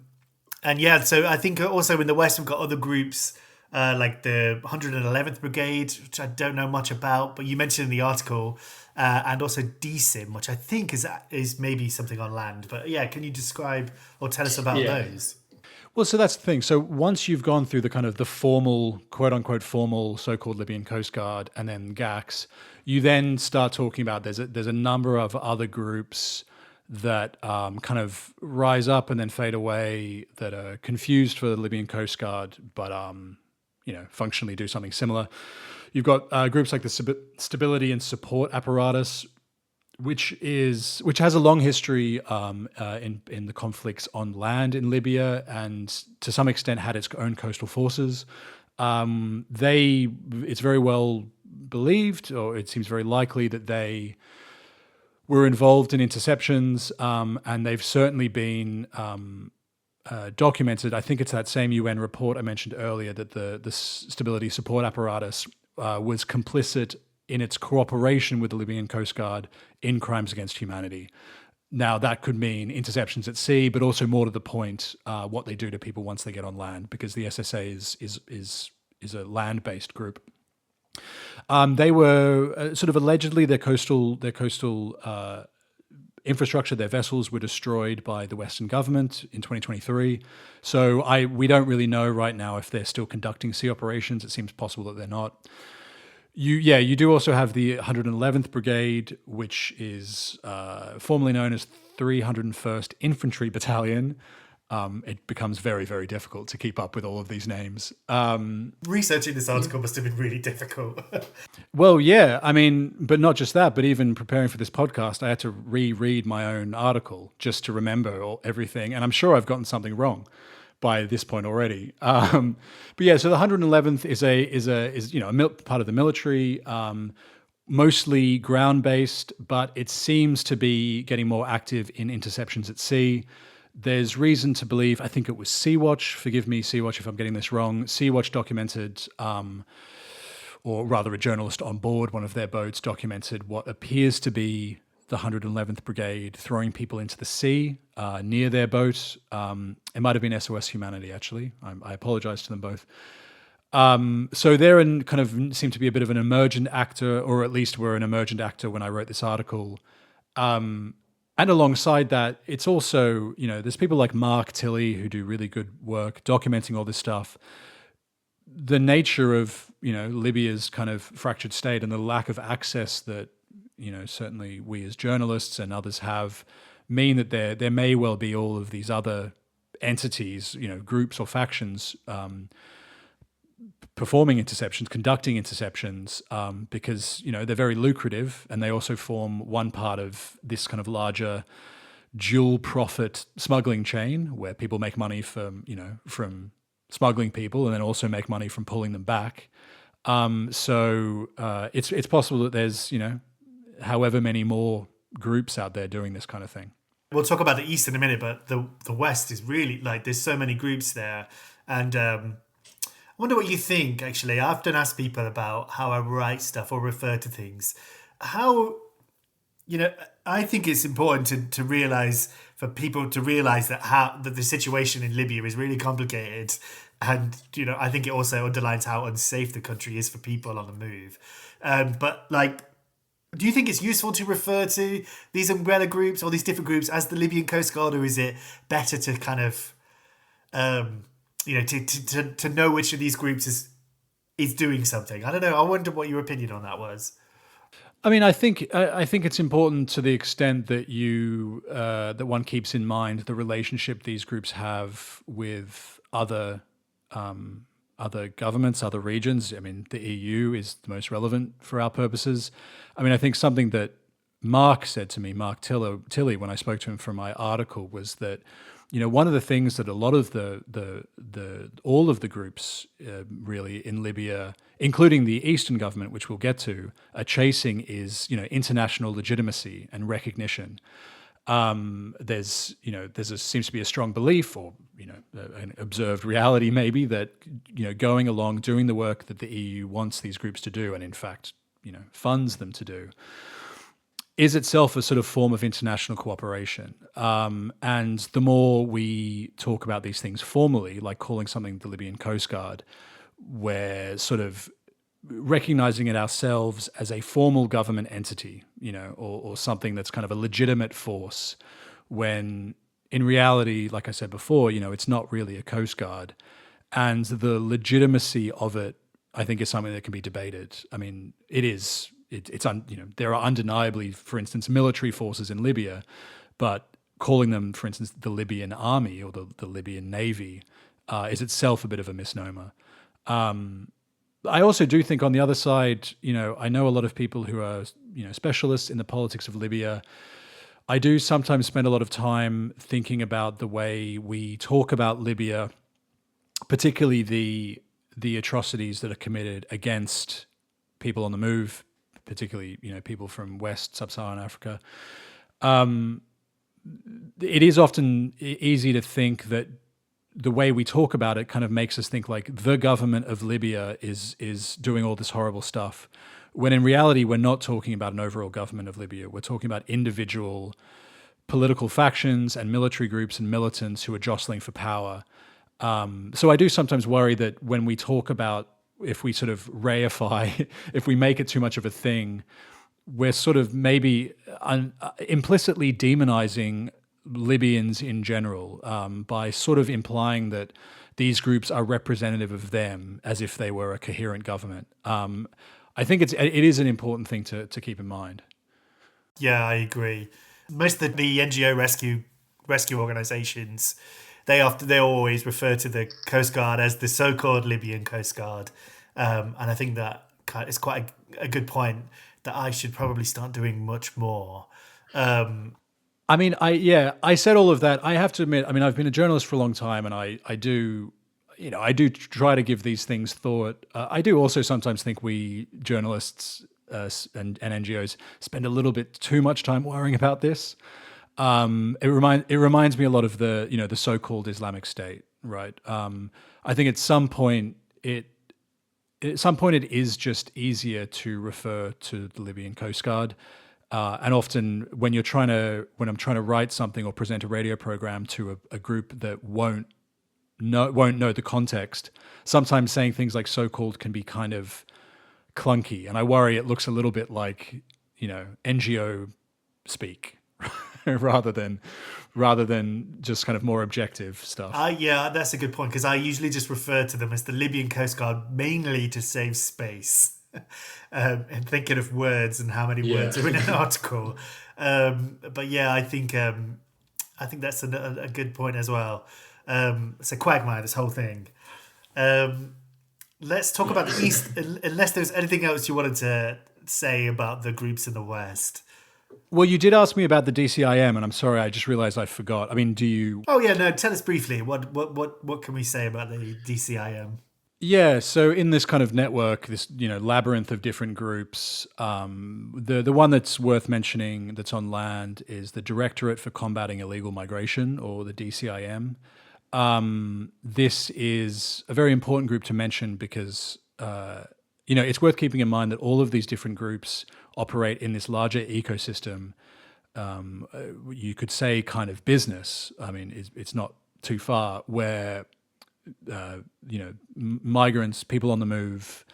yeah, so I think also in the West we've got other groups like the 111th Brigade, which I don't know much about, but you mentioned in the article, and also DSIM, which I think is maybe something on land. But yeah, can you describe or tell us about those? Well, so that's the thing. So once you've gone through the kind of the formal, quote unquote, formal so-called Libyan Coast Guard and then GACs, you then start talking about there's a number of other groups that kind of rise up and then fade away that are confused for the Libyan Coast Guard, but functionally do something similar. You've got groups like the Stability and Support Apparatus, which has a long history in the conflicts on land in Libya, and to some extent had its own coastal forces. It's very well believed, or it seems very likely, that they were involved in interceptions, and they've certainly been documented. I think it's that same UN report I mentioned earlier that the Stability Support Apparatus was complicit in its cooperation with the Libyan Coast Guard in crimes against humanity. Now, that could mean interceptions at sea, but also more to the point, what they do to people once they get on land, because the SSA is a land-based group. They were sort of allegedly their coastal infrastructure, their vessels were destroyed by the Western government in 2023. So we don't really know right now if they're still conducting sea operations. It seems possible that they're not. You do also have the 111th Brigade, which is formerly known as 301st Infantry Battalion, it becomes very, very difficult to keep up with all of these names. Researching this article must have been really difficult. Well, yeah, I mean, but not just that, but even preparing for this podcast, I had to reread my own article just to remember everything. And I'm sure I've gotten something wrong by this point already. But yeah, so the 111th is a part of the military, mostly ground-based, but it seems to be getting more active in interceptions at sea. There's reason to believe, I think it was Sea-Watch, forgive me, Sea-Watch if I'm getting this wrong, Sea-Watch documented, or rather a journalist on board one of their boats documented what appears to be the 111th Brigade throwing people into the sea near their boat. It might have been SOS Humanity, actually. I apologize to them both. So they're kind of seem to be a bit of an emergent actor, or at least were an emergent actor when I wrote this article. And alongside that, it's also, there's people like Mark Tilley who do really good work documenting all this stuff. The nature of, Libya's kind of fractured state and the lack of access that, certainly we as journalists and others have mean that there may well be all of these other entities, groups or factions performing interceptions, conducting interceptions, because, they're very lucrative and they also form one part of this kind of larger dual profit smuggling chain where people make money from smuggling people and then also make money from pulling them back. So it's possible that there's, however many more groups out there doing this kind of thing. We'll talk about the East in a minute, but the West is really, there's so many groups there. And I wonder what you think, actually. I often ask people about how I write stuff or refer to things. How, I think it's important to realize, for people to realize that the situation in Libya is really complicated. And, I think it also underlines how unsafe the country is for people on the move. But do you think it's useful to refer to these umbrella groups or these different groups as the Libyan Coastguard, or is it better to kind of, to know which of these groups is doing something? I don't know. I wonder what your opinion on that was. I mean, I think it's important to the extent that that one keeps in mind the relationship these groups have with other governments, other regions. I mean, the EU is the most relevant for our purposes. I mean, I think something that Mark said to me, Mark Tilley, when I spoke to him for my article, was that, one of the things that a lot of all of the groups really in Libya, including the Eastern government, which we'll get to, are chasing is, international legitimacy and recognition. There's seems to be a strong belief, or an observed reality maybe, that going along doing the work that the EU wants these groups to do, and in fact funds them to do, is itself a sort of form of international cooperation. And the more we talk about these things formally, like calling something the Libyan Coastguard, we're sort of recognizing it ourselves as a formal government entity, or something that's kind of a legitimate force, when in reality, like I said before, it's not really a Coast Guard. And the legitimacy of it, I think, is something that can be debated. I mean, it is. There are undeniably, for instance, military forces in Libya, but calling them, for instance, the Libyan army or the Libyan navy is itself a bit of a misnomer. I also do think on the other side, I know a lot of people who are, specialists in the politics of Libya. I do sometimes spend a lot of time thinking about the way we talk about Libya, particularly the atrocities that are committed against people on the move, particularly, people from West Sub-Saharan Africa. It is often easy to think that the way we talk about it kind of makes us think like the government of Libya is doing all this horrible stuff, when in reality we're not talking about an overall government of Libya. We're talking about individual political factions and military groups and militants who are jostling for power. So I do sometimes worry that when we talk about, if we sort of reify, if we make it too much of a thing, we're sort of maybe implicitly demonizing Libyans in general, by sort of implying that these groups are representative of them as if they were a coherent government. I think it is an important thing to keep in mind. Yeah, I agree. Most of the NGO rescue organisations, they always refer to the Coast Guard as the so-called Libyan Coastguard, and I think that is quite a good point that I should probably start doing much more. I mean, I said all of that. I have to admit, I mean, I've been a journalist for a long time, and I do, I do try to give these things thought. I do also sometimes think we journalists and NGOs spend a little bit too much time worrying about this. It reminds me a lot of the so-called Islamic State, right? I think at some point it is just easier to refer to the Libyan Coast Guard. And often when I'm trying to write something or present a radio program to a group that won't know the context, sometimes saying things like so-called can be kind of clunky. And I worry it looks a little bit like, NGO speak rather than just kind of more objective stuff. Yeah, that's a good point, because I usually just refer to them as the Libyan Coast Guard mainly to save space. And thinking of words and how many words are in an article. But yeah, I think that's a good point as well. It's a quagmire, this whole thing. Let's talk about the East, unless there's anything else you wanted to say about the groups in the West. Well, you did ask me about the DCIM, and I'm sorry, I just realized I forgot. I mean, do you... Oh yeah, no, tell us briefly. What can we say about the DCIM? Yeah, so in this kind of network, this labyrinth of different groups, the one that's worth mentioning that's on land is the Directorate for Combating Illegal Migration, or the DCIM. This is a very important group to mention because it's worth keeping in mind that all of these different groups operate in this larger ecosystem. You could say kind of business. I mean, it's not too far where. Migrants, people on the move,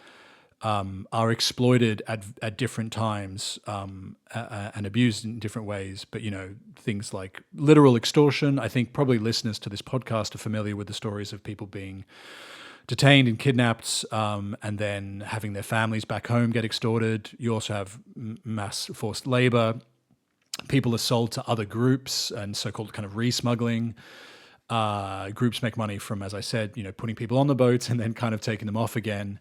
are exploited at different times and abused in different ways. But things like literal extortion. I think probably listeners to this podcast are familiar with the stories of people being detained and kidnapped, and then having their families back home get extorted. You also have mass forced labor. People are sold to other groups and so-called kind of re-smuggling. Groups make money from, as I said, putting people on the boats and then kind of taking them off again.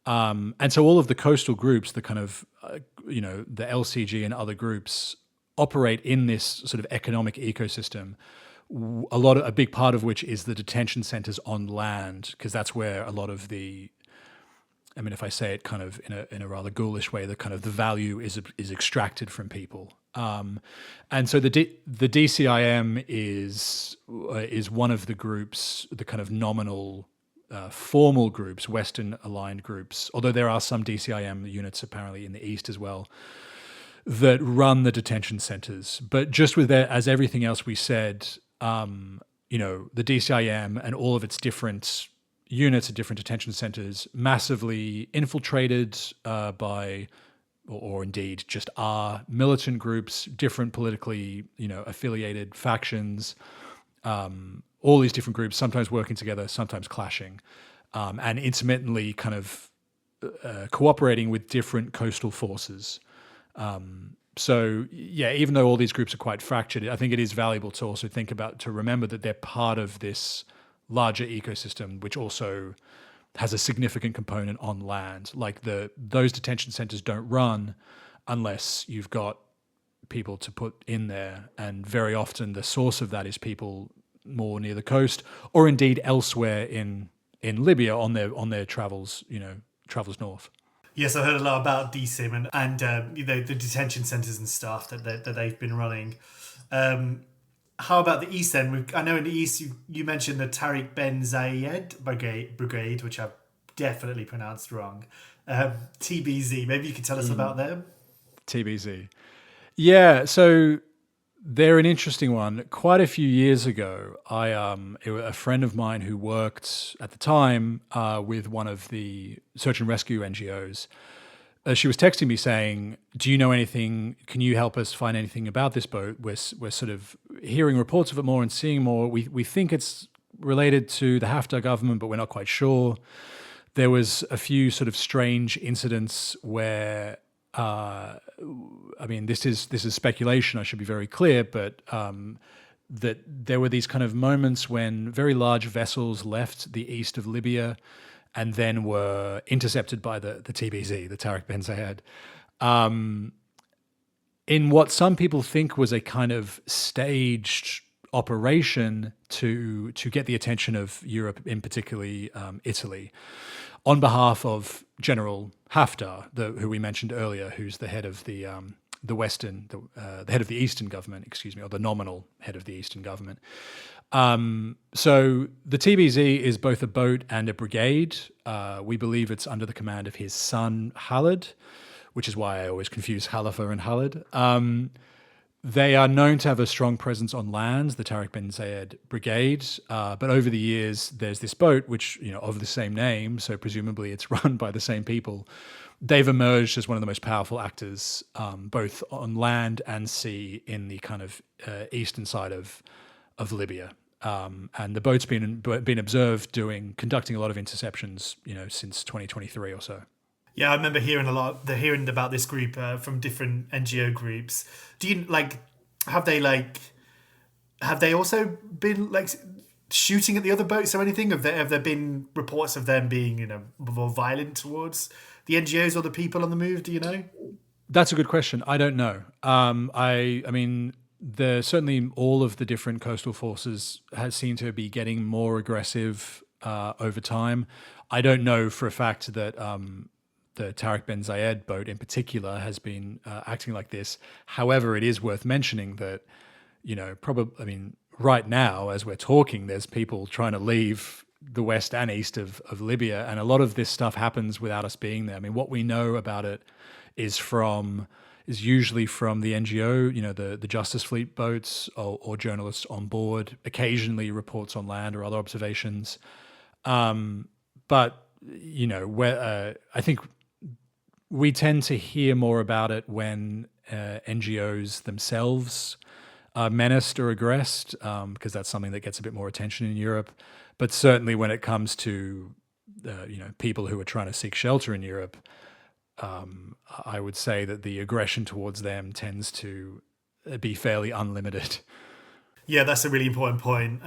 And so all of the coastal groups, the kind of, the LCG and other groups operate in this sort of economic ecosystem. A big part of which is the detention centers on land, because that's where a lot of the, I mean, if I say it kind of in a rather ghoulish way, the kind of the value is extracted from people. And so the DCIM is one of the groups, the kind of nominal, formal groups, Western aligned groups. Although there are some DCIM units apparently in the East as well that run the detention centers. But just with that, as everything else we said, the DCIM and all of its different units at different detention centers massively infiltrated by, or indeed just are, militant groups, different politically, affiliated factions, all these different groups, sometimes working together, sometimes clashing, and intermittently kind of cooperating with different coastal forces. So yeah, even though all these groups are quite fractured, I think it is valuable to also to remember that they're part of this larger ecosystem, which also has a significant component on land. Like those detention centers don't run unless you've got people to put in there, and very often the source of that is people more near the coast, or indeed elsewhere in Libya on their travels, travels north. Yes, I heard a lot about DCIM and the detention centers and stuff that they've been running. How about the East then? I know in the East you mentioned the Tariq Ben Zayed Brigade, which I've definitely pronounced wrong. TBZ, maybe you could tell us about them? TBZ. Yeah, so they're an interesting one. Quite a few years ago, a friend of mine who worked at the time with one of the search and rescue NGOs, she was texting me saying, do you know anything? Can you help us find anything about this boat? We're sort of hearing reports of it more and seeing more. We think it's related to the Haftar government, but we're not quite sure. There was a few sort of strange incidents where, I mean, this is speculation, I should be very clear, but that there were these kind of moments when very large vessels left the east of Libya and then were intercepted by the TBZ, the Tariq Ben Zayed, in what some people think was a kind of staged operation to get the attention of Europe, in particularly Italy, on behalf of General Haftar, who we mentioned earlier, who's the head of the head of the Eastern government, or the nominal head of the Eastern government. So the TBZ is both a boat and a brigade. We believe it's under the command of his son, Khalid, which is why I always confuse Khalifa and Khalid. They are known to have a strong presence on land, the Tariq Ben Zayed Brigade. But over the years, there's this boat, which, of the same name, so presumably it's run by the same people. They've emerged as one of the most powerful actors, both on land and sea, in the kind of eastern side of Libya. And the boat's been observed conducting a lot of interceptions, since 2023 or so. Yeah, I remember hearing about this group from different NGO groups. Do you have they also been shooting at the other boats or anything? Have there been reports of them being more violent towards the NGOs or the people on the move? Do you know? That's a good question. I don't know. I mean, certainly all of the different coastal forces seem to be getting more aggressive over time. I don't know for a fact that the Tariq Ben Zayed boat in particular has been acting like this. However, it is worth mentioning that, right now, as we're talking, there's people trying to leave the west and east of Libya, and a lot of this stuff happens without us being there. I mean, what we know about it is usually from the NGO, the Justice Fleet boats or journalists on board, occasionally reports on land or other observations. But, I think we tend to hear more about it when NGOs themselves are menaced or aggressed, because that's something that gets a bit more attention in Europe. But certainly when it comes to people who are trying to seek shelter in Europe, I would say that the aggression towards them tends to be fairly unlimited. Yeah, that's a really important point.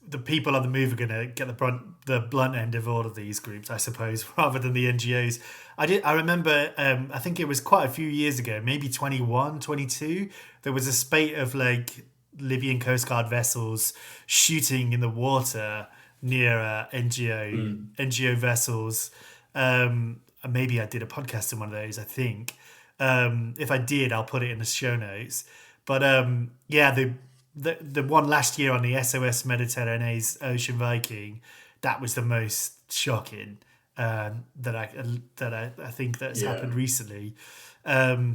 The people on the move are going to get the blunt end of all of these groups, I suppose, rather than the NGOs. I remember, I think it was quite a few years ago, maybe 21, 22, there was a spate of Libyan Coastguard vessels shooting in the water near NGO vessels. Maybe I did a podcast on one of those, I think. If I did, I'll put it in the show notes. But the one last year on the SOS Mediterranee's Ocean Viking, that was the most shocking that I think that's happened recently. So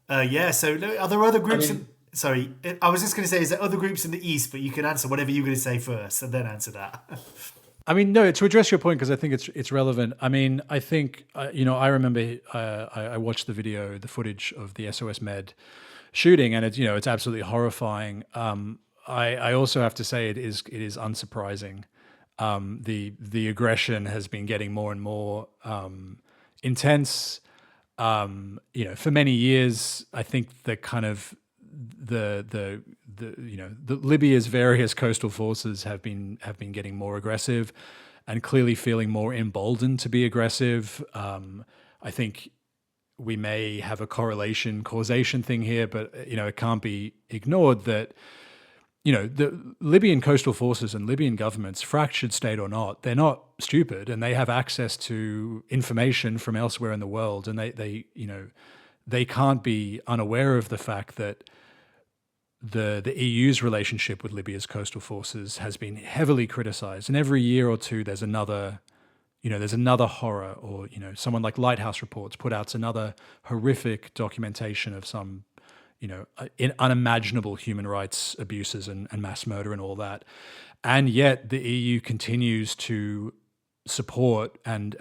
are there other groups? Sorry, I was just going to say, is there other groups in the east? But you can answer whatever you're going to say first, and then answer that. No, to address your point, because I think it's relevant. I think I remember I watched the footage of the SOS Med shooting, and it's absolutely horrifying. I also have to say it is unsurprising. The aggression has been getting more and more intense. For many years, I think the kind of the Libya's various coastal forces have been getting more aggressive, and clearly feeling more emboldened to be aggressive. I think we may have a causation thing here, but it can't be ignored that the Libyan coastal forces and Libyan governments, fractured state or not, they're not stupid, and they have access to information from elsewhere in the world, and they can't be unaware of the fact that the EU's relationship with Libya's coastal forces has been heavily criticized, and every year or two there's another horror, or someone like Lighthouse Reports put out another horrific documentation of some unimaginable human rights abuses and mass murder and all that, and yet the EU continues to support and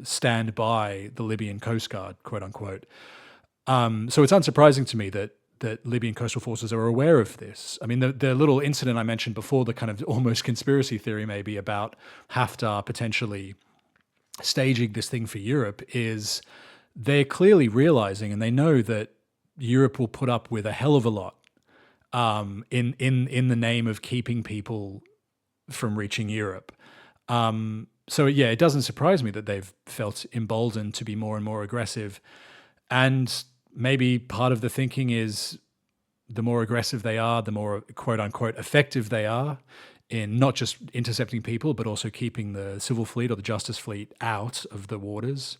stand by the Libyan Coastguard, quote unquote. So it's unsurprising to me that Libyan coastal forces are aware of this. I mean, the little incident I mentioned before, the kind of almost conspiracy theory maybe about Haftar potentially staging this thing for Europe, is they're clearly realizing, and they know that Europe will put up with a hell of a lot in the name of keeping people from reaching Europe. So yeah, it doesn't surprise me that they've felt emboldened to be more and more aggressive. And maybe part of the thinking is the more aggressive they are, the more quote unquote effective they are in not just intercepting people, but also keeping the civil fleet or the justice fleet out of the waters.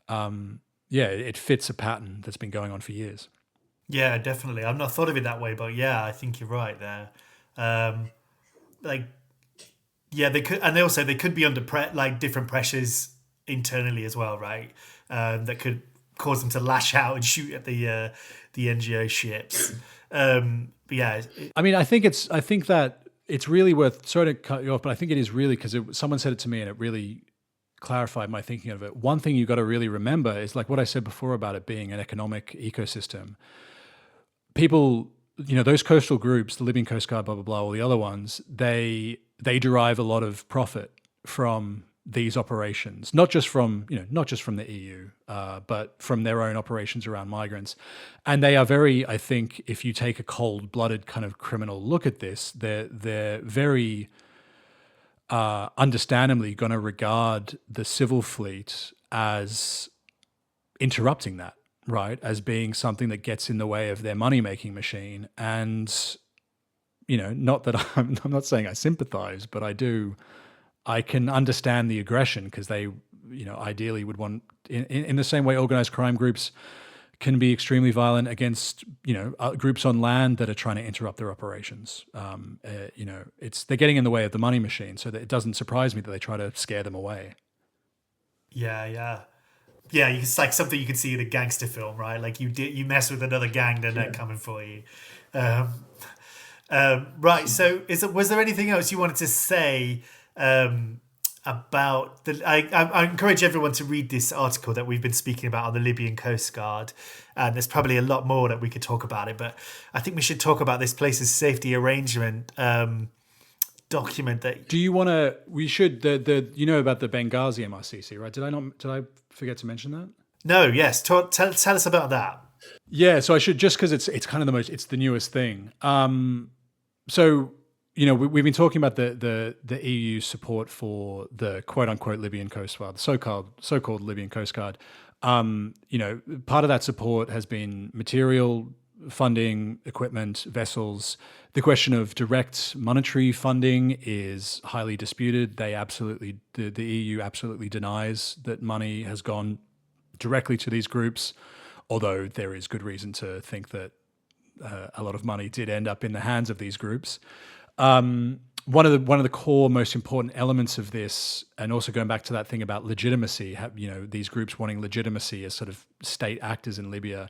Yeah, it fits a pattern that's been going on for years. Yeah, definitely. I've not thought of it that way, but yeah, I think you're right there. Like, yeah, they could, and they could be under like different pressures internally as well, right? That could cause them to lash out and shoot at the NGO ships. But yeah, I mean, I think that it's really worth. Sorry to cut you off, but I think it is really because someone said it to me, and it really clarified my thinking of it. One thing you got to really remember is like what I said before about it being an economic ecosystem. People, those coastal groups, the Libyan Coastguard, blah blah blah, all the other ones, they derive a lot of profit from these operations, not just from the EU, but from their own operations around migrants. And they are very, I think, if you take a cold-blooded kind of criminal look at this, they're very understandably going to regard the civil fleet as interrupting that, right? As being something that gets in the way of their money-making machine. And, not that I'm not saying I sympathize, but I can understand the aggression because they, ideally would want, in the same way organized crime groups can be extremely violent against, groups on land that are trying to interrupt their operations. They're getting in the way of the money machine, so that it doesn't surprise me that they try to scare them away. Yeah. It's like something you can see in a gangster film, right? Like you mess with another gang, they're coming for you. Right. So, was there anything else you wanted to say about the? I encourage everyone to read this article that we've been speaking about on the Libyan Coastguard, and there's probably a lot more that we could talk about it. But I think we should talk about this place's safety arrangement document. That do you want to? We should about the Benghazi MRCC, right? Did I forget to mention that? No. Yes. Tell us about that. Yeah. So I should, just because it's kind of it's the newest thing. So. We've been talking about the EU support for the quote unquote Libyan Coastguard, the so-called Libyan Coastguard. Part of that support has been material funding, equipment, vessels. The question of direct monetary funding is highly disputed. The EU absolutely denies that money has gone directly to these groups, although there is good reason to think that a lot of money did end up in the hands of these groups. One of the core, most important elements of this, and also going back to that thing about legitimacy, these groups wanting legitimacy as sort of state actors in Libya,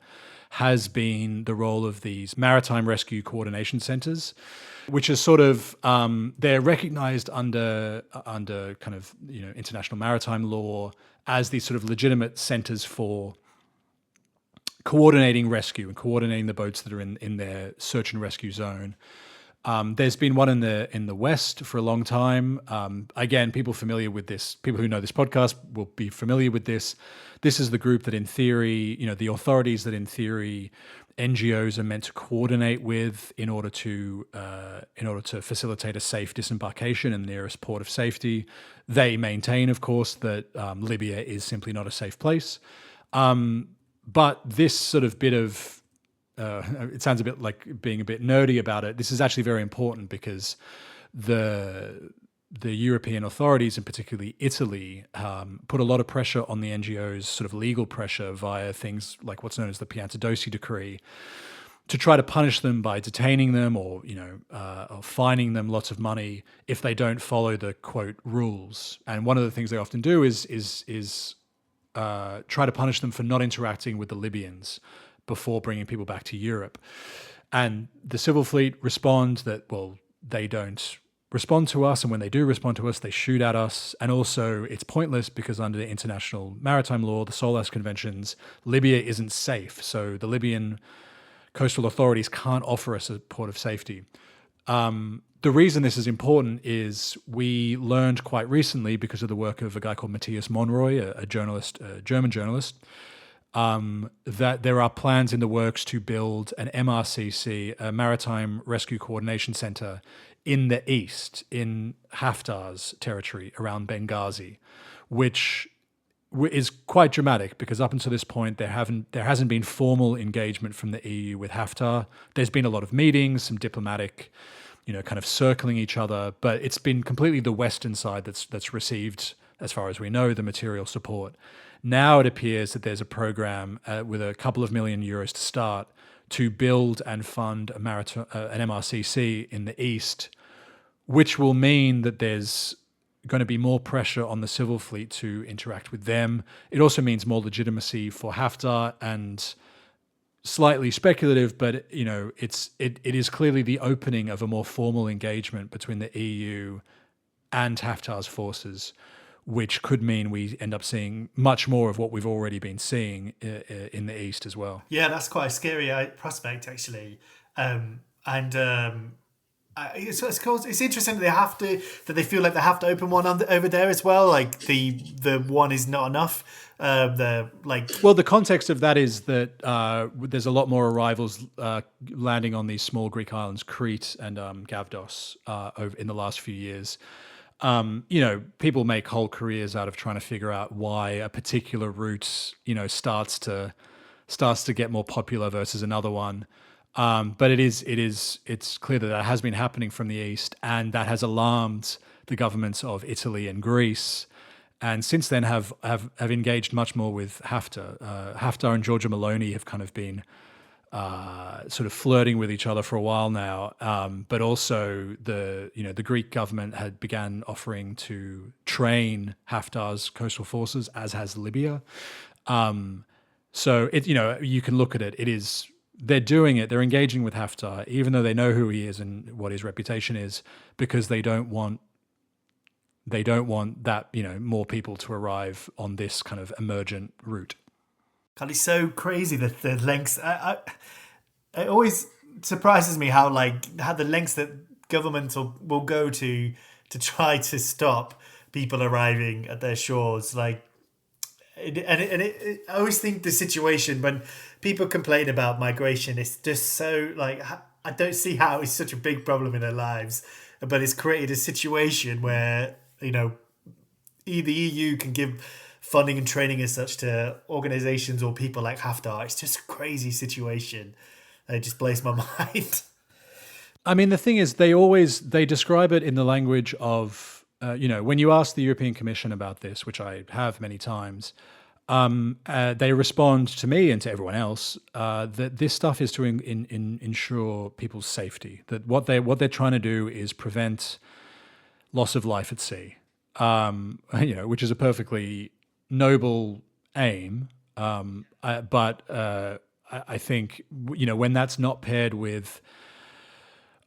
has been the role of these maritime rescue coordination centers, which is sort of they're recognized under kind of international maritime law as these sort of legitimate centers for coordinating rescue and coordinating the boats that are in their search and rescue zone. There's been one in the West for a long time. Again, people familiar with this, people who know this podcast will be familiar with this. This is the group that in theory, the authorities that in theory NGOs are meant to coordinate with in order to facilitate a safe disembarkation in the nearest port of safety. They maintain, of course, that Libya is simply not a safe place. But this sort of bit of it sounds a bit like being a bit nerdy about it. This is actually very important because the European authorities, and particularly Italy, put a lot of pressure on the NGOs, sort of legal pressure via things like what's known as the Piantadosi Decree, to try to punish them by detaining them or fining them lots of money if they don't follow the quote rules. And one of the things they often do is try to punish them for not interacting with the Libyans before bringing people back to Europe. And the civil fleet respond that, well, they don't respond to us, and when they do respond to us, they shoot at us. And also it's pointless because under the international maritime law, the SOLAS conventions, Libya isn't safe. So the Libyan coastal authorities can't offer us a port of safety. The reason this is important is we learned quite recently, because of the work of a guy called Matthias Monroy, a journalist, a German journalist, that there are plans in the works to build an MRCC, a Maritime Rescue Coordination Center, in the east, in Haftar's territory around Benghazi, which is quite dramatic because up until this point there hasn't been formal engagement from the EU with Haftar. There's been a lot of meetings, some diplomatic, kind of circling each other, but it's been completely the Western side that's received, as far as we know, the material support. Now it appears that there's a program with a couple of million euros to start to build and fund an MRCC in the east, which will mean that there's going to be more pressure on the civil fleet to interact with them. It also means more legitimacy for Haftar, and slightly speculative, but it is clearly the opening of a more formal engagement between the EU and Haftar's forces, which could mean we end up seeing much more of what we've already been seeing in the east as well. Yeah, that's quite a scary prospect, actually. It's interesting that they feel like they have to open one over there as well. Like the one is not enough. Well, the context of that is that there's a lot more arrivals landing on these small Greek islands, Crete and Gavdos, over in the last few years. People make whole careers out of trying to figure out why a particular route, starts to get more popular versus another one. But it's clear that has been happening from the east, and that has alarmed the governments of Italy and Greece, and since then have engaged much more with Haftar. Haftar and Giorgia Meloni have kind of been sort of flirting with each other for a while now, but also the Greek government had began offering to train Haftar's coastal forces, as has Libya. So you can look at it. It is. They're doing it. They're engaging with Haftar, even though they know who he is and what his reputation is, because they don't want that more people to arrive on this kind of emergent route. God, it's so crazy that the lengths. It always surprises me how the lengths that governments will go to try to stop people arriving at their shores. I always think the situation when people complain about migration, it's just so I don't see how it's such a big problem in their lives, but it's created a situation where the EU can give funding and training as such to organizations or people like Haftar. It's just a crazy situation. It just blows my mind. I mean, the thing is, they describe it in the language of when you ask the European Commission about this, which I have many times. They respond to me and to everyone else that this stuff is to ensure people's safety. That what they're trying to do is prevent loss of life at sea, which is a perfectly noble aim. But I think when that's not paired with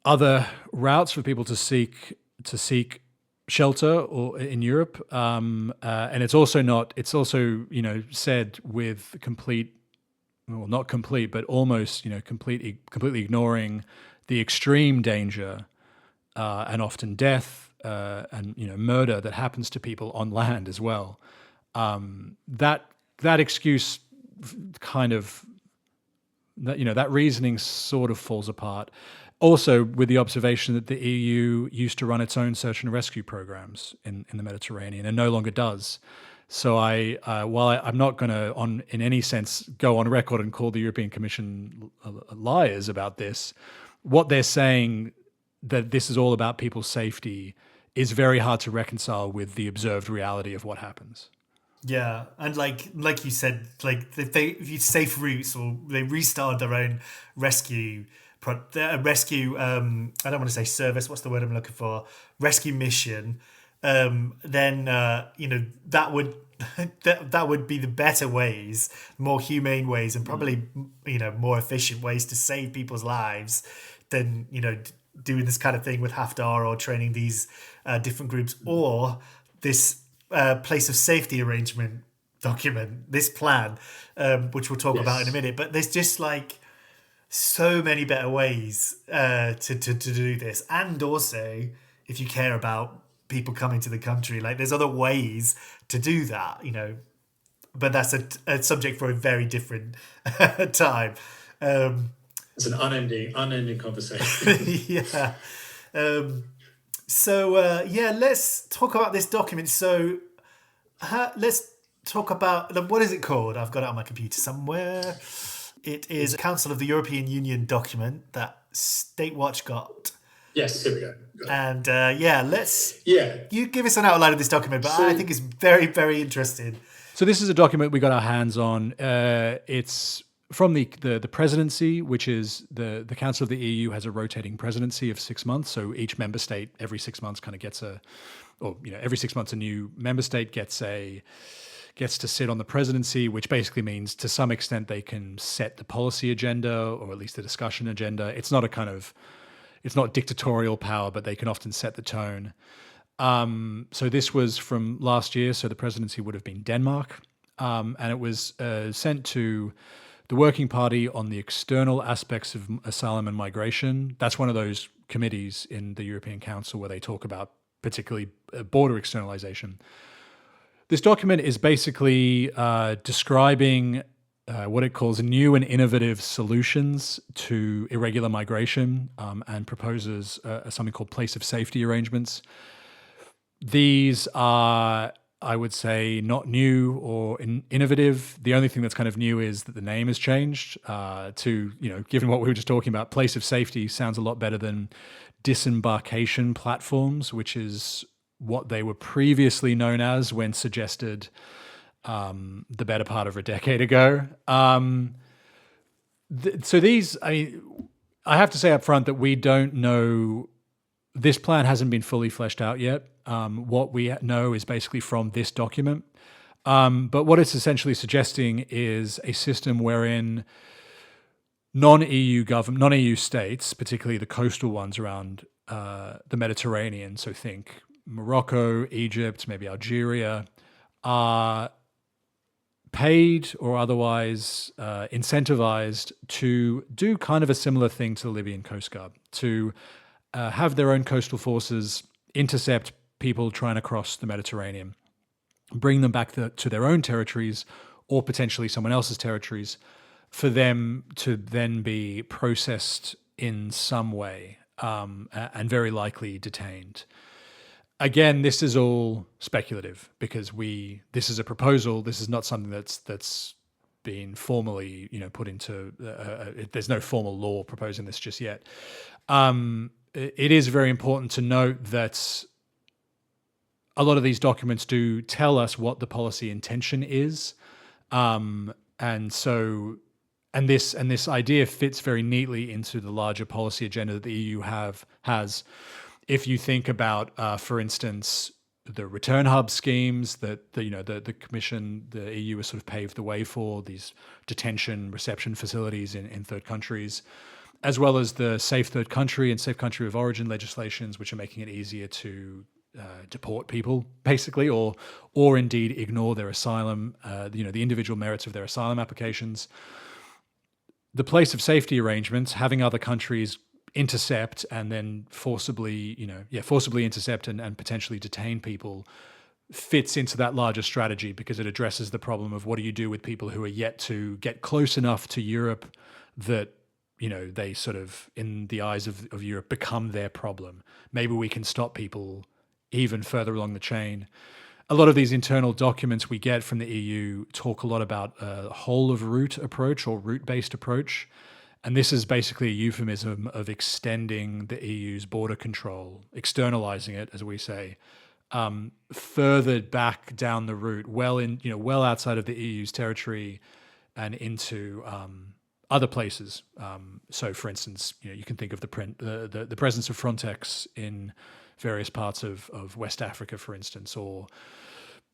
other routes for people to seek shelter or in Europe, and it's also said with not complete, but almost completely ignoring the extreme danger and often death and murder that happens to people on land as well. That excuse kind of that reasoning sort of falls apart. Also, with the observation that the EU used to run its own search and rescue programs in the Mediterranean and no longer does. So while I'm not going to, in any sense, go on record and call the European Commission liars about this, what they're saying, that this is all about people's safety, is very hard to reconcile with the observed reality of what happens. Yeah, and like you said, if you safe routes or they restart their own rescue. I don't want to say service. What's the word I'm looking for? Rescue mission. Then that would be the better ways, more humane ways, and probably more efficient ways to save people's lives than doing this kind of thing with Haftar or training these different groups or this place of safety arrangement document, this plan, which we'll talk about in a minute. But there's just so many better ways to do this, and also if you care about people coming to the country, there's other ways to do that. but that's a subject for a very different time. It's an unending conversation. Yeah. Let's talk about this document. So let's talk about, what is it called? I've got it on my computer somewhere. It is a Council of the European Union document that Statewatch got. Yes, here we go. And you give us an outline of this document, but I think it's very, very interesting. So this is a document we got our hands on. It's from the presidency, which is the Council of the EU has a rotating presidency of 6 months. So each member state every 6 months kind of gets every 6 months a new member state gets to sit on the presidency, which basically means to some extent they can set the policy agenda or at least the discussion agenda. It's not dictatorial power, but they can often set the tone. So this was from last year. So the presidency would have been Denmark. And it was sent to the Working Party on the external aspects of asylum and migration. That's one of those committees in the European Council where they talk about particularly border externalization. This document is basically describing what it calls new and innovative solutions to irregular migration and proposes something called place of safety arrangements. These are, I would say, not new or innovative. The only thing that's kind of new is that the name has changed to, given what we were just talking about, place of safety sounds a lot better than disembarkation platforms, which is what they were previously known as when suggested the better part of a decade ago. So these, I have to say up front that we don't know, this plan hasn't been fully fleshed out yet. What we know is basically from this document. But what it's essentially suggesting is a system wherein non-EU states, particularly the coastal ones around the Mediterranean, so think Morocco, Egypt, maybe Algeria, are paid or otherwise incentivized to do kind of a similar thing to the Libyan Coastguard, to have their own coastal forces intercept people trying to cross the Mediterranean, bring them back to their own territories or potentially someone else's territories, for them to then be processed in some way and very likely detained. Again, this is all speculative because this is a proposal. This is not something that's been formally, put into. There's no formal law proposing this just yet. It is very important to note that a lot of these documents do tell us what the policy intention is, and this idea fits very neatly into the larger policy agenda that the EU has. If you think about, for instance, the return hub schemes that the Commission, the EU has sort of paved the way for, these detention reception facilities in third countries, as well as the safe third country and safe country of origin legislations, which are making it easier to deport people, basically, or indeed ignore their asylum, the individual merits of their asylum applications. The place of safety arrangements, having other countries intercept and then forcibly intercept and potentially detain people, fits into that larger strategy because it addresses the problem of what do you do with people who are yet to get close enough to Europe that they sort of, in the eyes of Europe, become their problem. Maybe we can stop people even further along the chain. A lot of these internal documents we get from the EU talk a lot about a whole of route approach or route-based approach. And this is basically a euphemism of extending the EU's border control, externalizing it, as we say, further back down the route, well outside of the EU's territory and into other places. So, for instance, you can think of the presence of Frontex in various parts of West Africa, for instance, or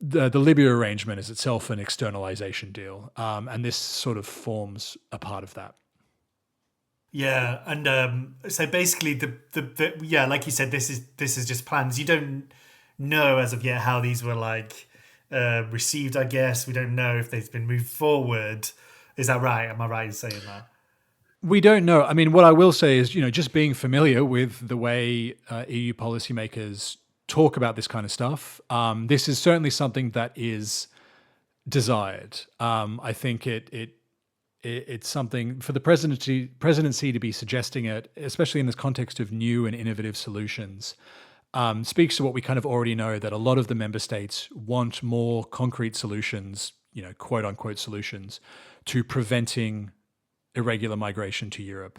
the Libya arrangement is itself an externalization deal, and this sort of forms a part of that. Yeah, and so basically, like you said, this is just plans. You don't know as of yet how these were received. I guess we don't know if they've been moved forward. Is that right? Am I right in saying that? We don't know. I mean, what I will say is, just being familiar with the way EU policymakers talk about this kind of stuff. This is certainly something that is desired. I think it's something for the presidency to be suggesting it, especially in this context of new and innovative solutions. Speaks to what we kind of already know, that a lot of the member states want more concrete solutions, quote unquote solutions, to preventing irregular migration to Europe.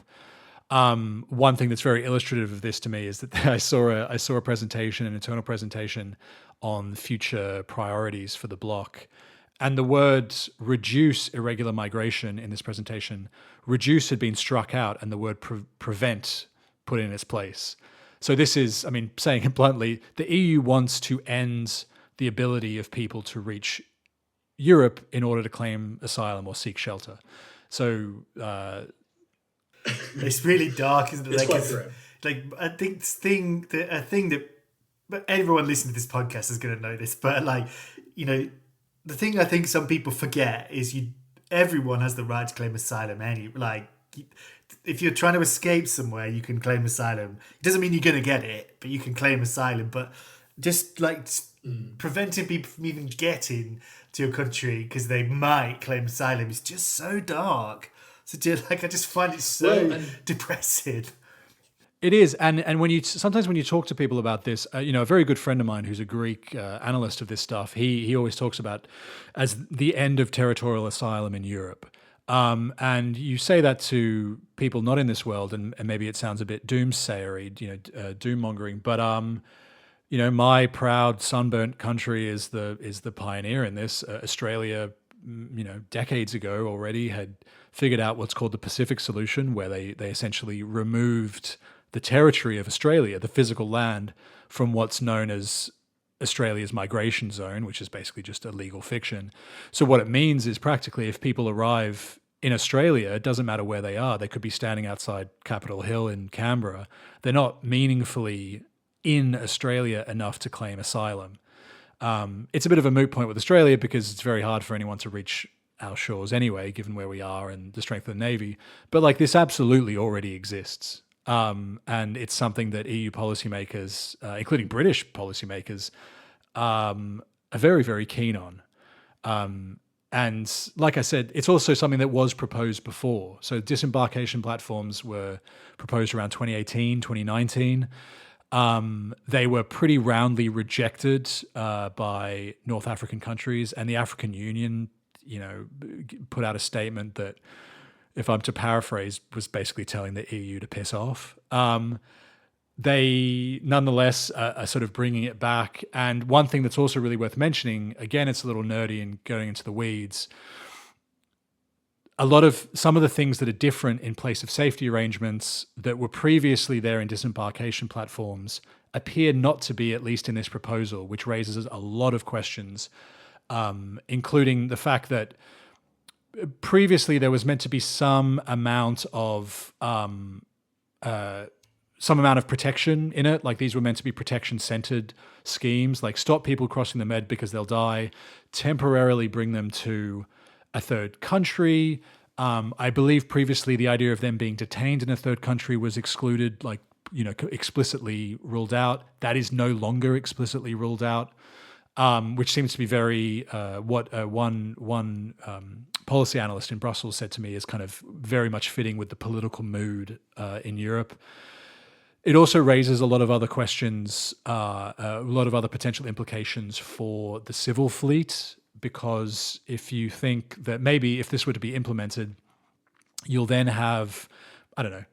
One thing that's very illustrative of this to me is that I saw a presentation, an internal presentation on future priorities for the bloc. And the words reduce irregular migration in this presentation, reduce had been struck out and the word prevent put in its place. So this is, saying it bluntly, the EU wants to end the ability of people to reach Europe in order to claim asylum or seek shelter. So it's really dark, isn't it? It's quite grim. I think a thing that everyone listening to this podcast is going to know this, but the thing I think some people forget is everyone has the right to claim asylum. If you're trying to escape somewhere, you can claim asylum. It doesn't mean you're going to get it, but you can claim asylum. But just preventing people from even getting to your country because they might claim asylum is just so dark. So I just find it so depressing. It is, and sometimes when you talk to people about this, a very good friend of mine who's a Greek analyst of this stuff, he always talks about as the end of territorial asylum in Europe. And you say that to people not in this world, and maybe it sounds a bit doomsayery, doom mongering. But my proud sunburnt country is the pioneer in this. Australia, decades ago already had figured out what's called the Pacific solution, where they essentially removed the territory of Australia, the physical land, from what's known as Australia's migration zone, which is basically just a legal fiction. So what it means is practically if people arrive in Australia, it doesn't matter where they are. They could be standing outside Capitol Hill in Canberra. They're not meaningfully in Australia enough to claim asylum. It's a bit of a moot point with Australia because it's very hard for anyone to reach our shores anyway, given where we are and the strength of the Navy. But this absolutely already exists. And it's something that EU policymakers, including British policymakers, are very, very keen on. And like I said, it's also something that was proposed before. So disembarkation platforms were proposed around 2018, 2019. They were pretty roundly rejected by North African countries, and the African Union, put out a statement that, if I'm to paraphrase, was basically telling the EU to piss off. They nonetheless are sort of bringing it back. And one thing that's also really worth mentioning, again, it's a little nerdy and going into the weeds. Some of the things that are different in place of safety arrangements that were previously there in disembarkation platforms appear not to be, at least in this proposal, which raises a lot of questions, including the fact that previously there was meant to be some amount of protection in it. Like these were meant to be protection-centered schemes, like stop people crossing the Med because they'll die, temporarily bring them to a third country. I believe previously the idea of them being detained in a third country was excluded, explicitly ruled out. That is no longer explicitly ruled out, which seems to be very what one policy analyst in Brussels said to me is kind of very much fitting with the political mood in Europe. It also raises a lot of other questions, a lot of other potential implications for the civil fleet, because if you think that maybe if this were to be implemented, you'll then have,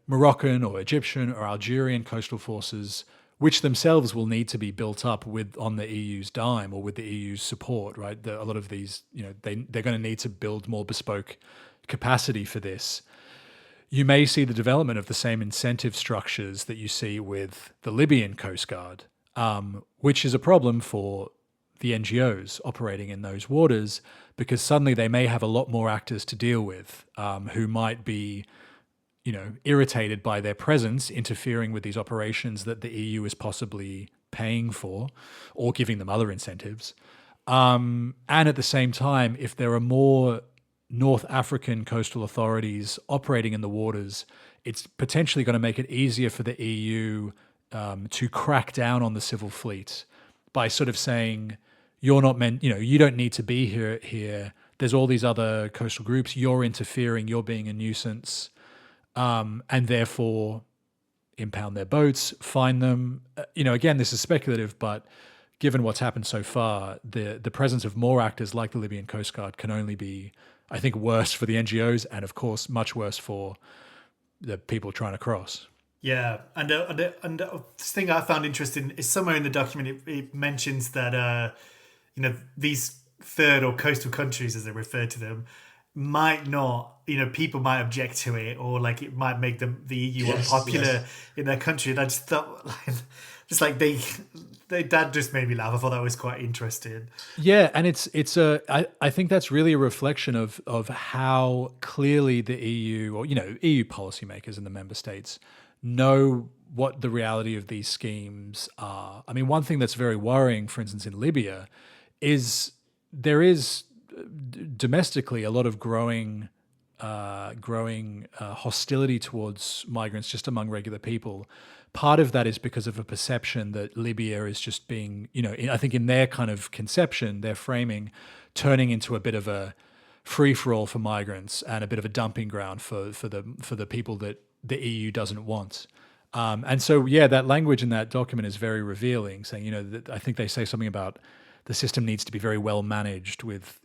Moroccan or Egyptian or Algerian coastal forces, which themselves will need to be built up on the EU's dime or with the EU's support, right? A lot of these, they're going to need to build more bespoke capacity for this. You may see the development of the same incentive structures that you see with the Libyan Coastguard, which is a problem for the NGOs operating in those waters, because suddenly they may have a lot more actors to deal with who might be, irritated by their presence interfering with these operations that the EU is possibly paying for or giving them other incentives. And at the same time, if there are more North African coastal authorities operating in the waters, it's potentially going to make it easier for the EU to crack down on the civil fleet by sort of saying, you're not meant, you don't need to be here. There's all these other coastal groups. You're interfering. You're being a nuisance, and therefore impound their boats, fine them. Again, this is speculative, but given what's happened so far, the presence of more actors like the Libyan Coastguard can only be, I think, worse for the NGOs, and of course, much worse for the people trying to cross. Yeah, and this thing I found interesting is somewhere in the document it mentions that these third or coastal countries, as they refer to them, might not, people might object to it, or like it might make the EU unpopular in their country. And I just thought, that just made me laugh. I thought that was quite interesting. Yeah, and I think that's really a reflection of how clearly the EU, or EU policymakers in the member states know what the reality of these schemes are. I mean, one thing that's very worrying, for instance, in Libya, is there is domestically a lot of growing hostility towards migrants just among regular people. Part of that is because of a perception that Libya is just being, I think in their kind of conception, their framing, turning into a bit of a free-for-all for migrants and a bit of a dumping ground for the people that the EU doesn't want. And so, that language in that document is very revealing, saying, that I think they say something about the system needs to be very well managed with,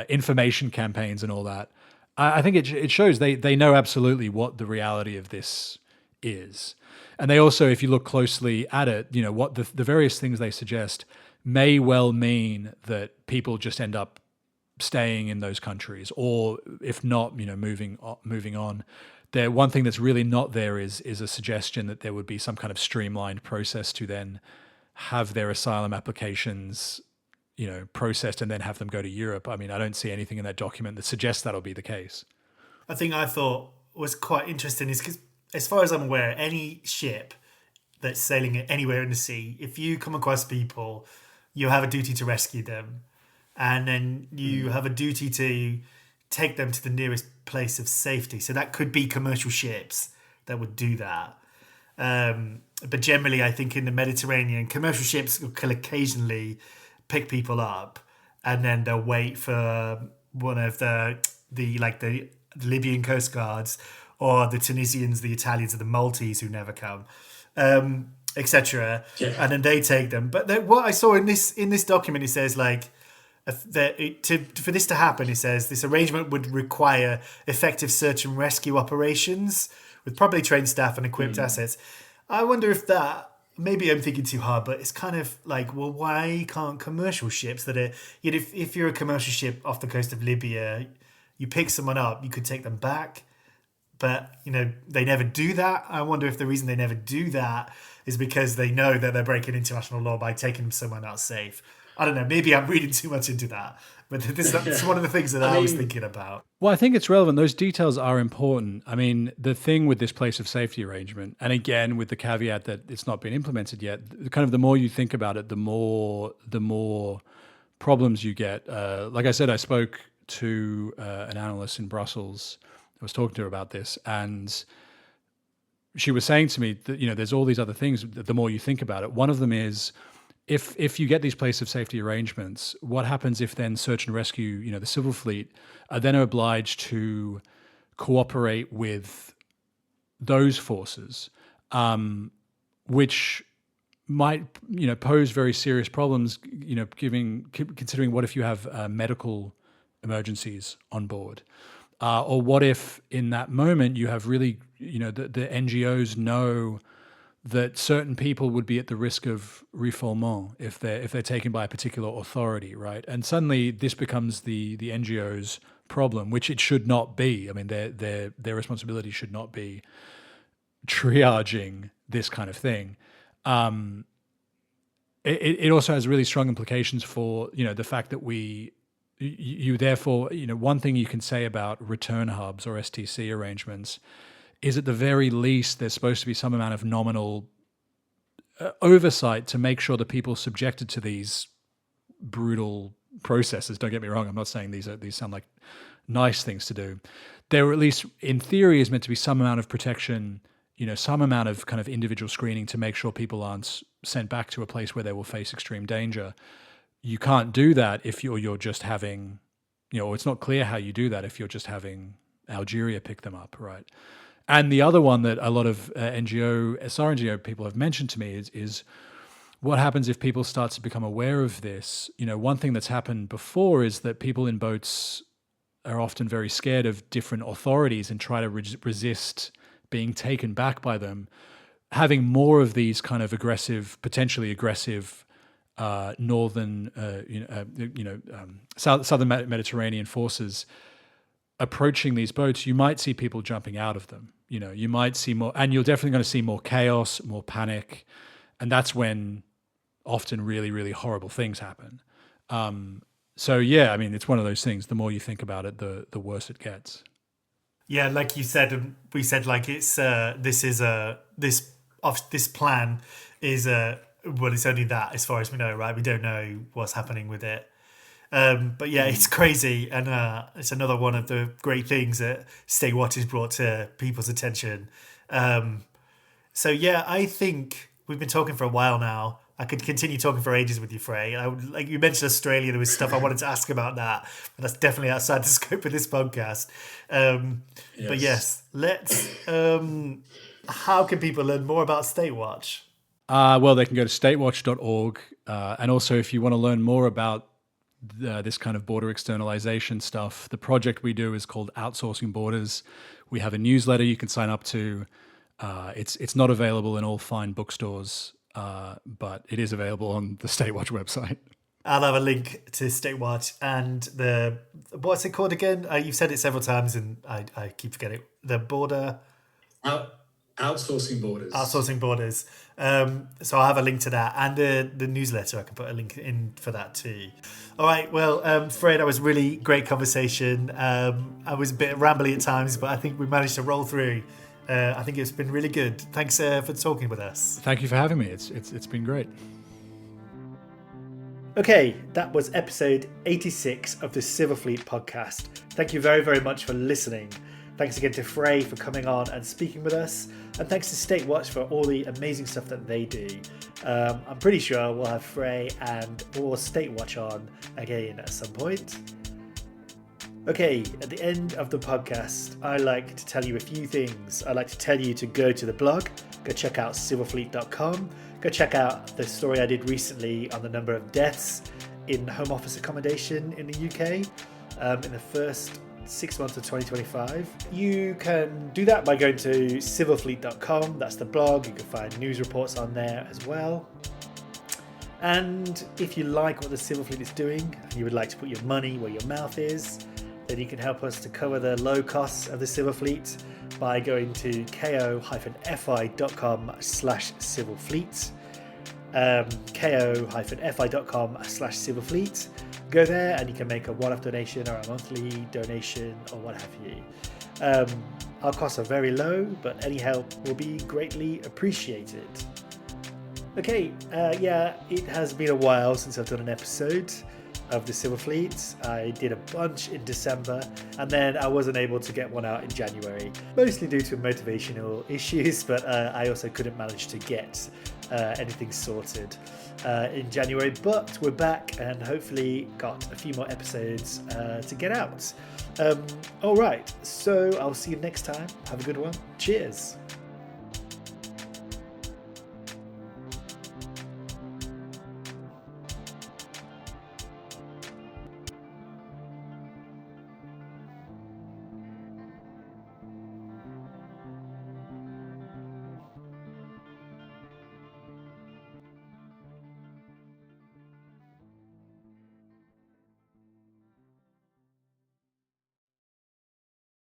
information campaigns and all that. I think it shows they know absolutely what the reality of this is. And they also, if you look closely at it, what the various things they suggest may well mean that people just end up staying in those countries, or if not, moving on. One thing that's really not there is a suggestion that there would be some kind of streamlined process to then have their asylum applications, processed and then have them go to Europe. I mean, I don't see anything in that document that suggests that'll be the case. I think I thought was quite interesting is because, as far as I'm aware, any ship that's sailing anywhere in the sea, if you come across people, you have a duty to rescue them, and then you have a duty to take them to the nearest place of safety. So that could be commercial ships that would do that. But generally, I think in the Mediterranean, commercial ships will occasionally pick people up, and then they'll wait for one of the Libyan Coastguards, or the Tunisians, the Italians, or the Maltese who never come, etc. Yeah. And then they take them. But what I saw in this document, it says for this to happen, it says this arrangement would require effective search and rescue operations with properly trained staff and equipped assets. I wonder if that, maybe I'm thinking too hard, but it's kind of like, well, why can't commercial ships that are, if you're a commercial ship off the coast of Libya, you pick someone up, you could take them back, but they never do that. I wonder if the reason they never do that is because they know that they're breaking international law by taking them somewhere not safe. I don't know, maybe I'm reading too much into that, but that's one of the things that I was thinking about. Well, I think it's relevant. Those details are important. I mean, the thing with this place of safety arrangement, and again, with the caveat that it's not been implemented yet, kind of the more you think about it, the more problems you get. Like I said, I spoke to an analyst in Brussels. I was talking to her about this, and she was saying to me that, there's all these other things, the more you think about it. One of them is, if you get these place of safety arrangements, what happens if then search and rescue, the civil fleet are then obliged to cooperate with those forces, which might, pose very serious problems, considering what if you have medical emergencies on board, or what if in that moment you have really, the NGOs know that certain people would be at the risk of refoulement if they're taken by a particular authority, right? And suddenly this becomes the NGO's problem, which it should not be. I mean, their responsibility should not be triaging this kind of thing. It also has really strong implications for the fact that you therefore, one thing you can say about return hubs or STC arrangements is at the very least there's supposed to be some amount of nominal oversight to make sure that people subjected to these brutal processes, don't get me wrong, I'm not saying these sound like nice things to do. There, at least in theory, is meant to be some amount of protection, some amount of kind of individual screening to make sure people aren't sent back to a place where they will face extreme danger. you can't do that if you're just having, it's not clear how you do that if you're just having Algeria pick them up, right? And the other one that a lot of SRNGO people have mentioned to me is what happens if people start to become aware of this. One thing that's happened before is that people in boats are often very scared of different authorities and try to resist being taken back by them. Having more of these kind of potentially aggressive northern, southern Mediterranean forces approaching these boats, you might see people jumping out of them. You might see more, and you're definitely going to see more chaos, more panic, and that's when often really, really horrible things happen. So yeah, I mean, it's one of those things. The more you think about it, the worse it gets. Yeah, like you said, and we said, like, it's this plan is well, it's only that as far as we know, right? We don't know what's happening with it. But yeah, it's crazy, and it's another one of the great things that Statewatch has brought to people's attention. So yeah, I think we've been talking for a while now. I could continue talking for ages with you, Frey. Like you mentioned Australia, there was stuff I wanted to ask about that, but that's definitely outside the scope of this podcast. Yes. But yes, let's. How can people learn more about Statewatch? Well, they can go to statewatch.org, and also if you want to learn more about this kind of border externalization stuff, the project we do is called Outsourcing Borders. We have a newsletter you can sign up to. It's not available in all fine bookstores, but it is available on the Statewatch website. I'll have a link to Statewatch and what's it called again? You've said it several times and I keep forgetting. The border... Outsourcing Borders. Outsourcing Borders. So I'll have a link to that and the newsletter. I can put a link in for that too. All right. Well, Frey, that was really great conversation. I was a bit rambly at times, but I think we managed to roll through. I think it's been really good. Thanks for talking with us. Thank you for having me. It's been great. Okay, that was episode 86 of the Civil Fleet podcast. Thank you very, very much for listening. Thanks again to Frey for coming on and speaking with us. And thanks to Statewatch for all the amazing stuff that they do. I'm pretty sure we'll have Frey and or Statewatch on again at some point. Okay, at the end of the podcast, I like to tell you a few things. I like to tell you to go to the blog, go check out civilfleet.com, go check out the story I did recently on the number of deaths in home office accommodation in the UK in the first 6 months of 2025. You can do that by going to civilfleet.com. That's the blog. You can find news reports on there as well. And if you like what the Civil Fleet is doing and you would like to put your money where your mouth is, then you can help us to cover the low costs of the Civil Fleet by going to ko-fi.com/civilfleet. ko-fi.com/civilfleet. Go there and you can make a one-off donation or a monthly donation or what have you. Our costs are very low, but any help will be greatly appreciated. Okay, it has been a while since I've done an episode of the Civil Fleet. I did a bunch in December and then I wasn't able to get one out in January, mostly due to motivational issues, but I also couldn't manage to get anything sorted in January, but we're back and hopefully got a few more episodes to get out. All right, so I'll see you next time. Have a good one. Cheers.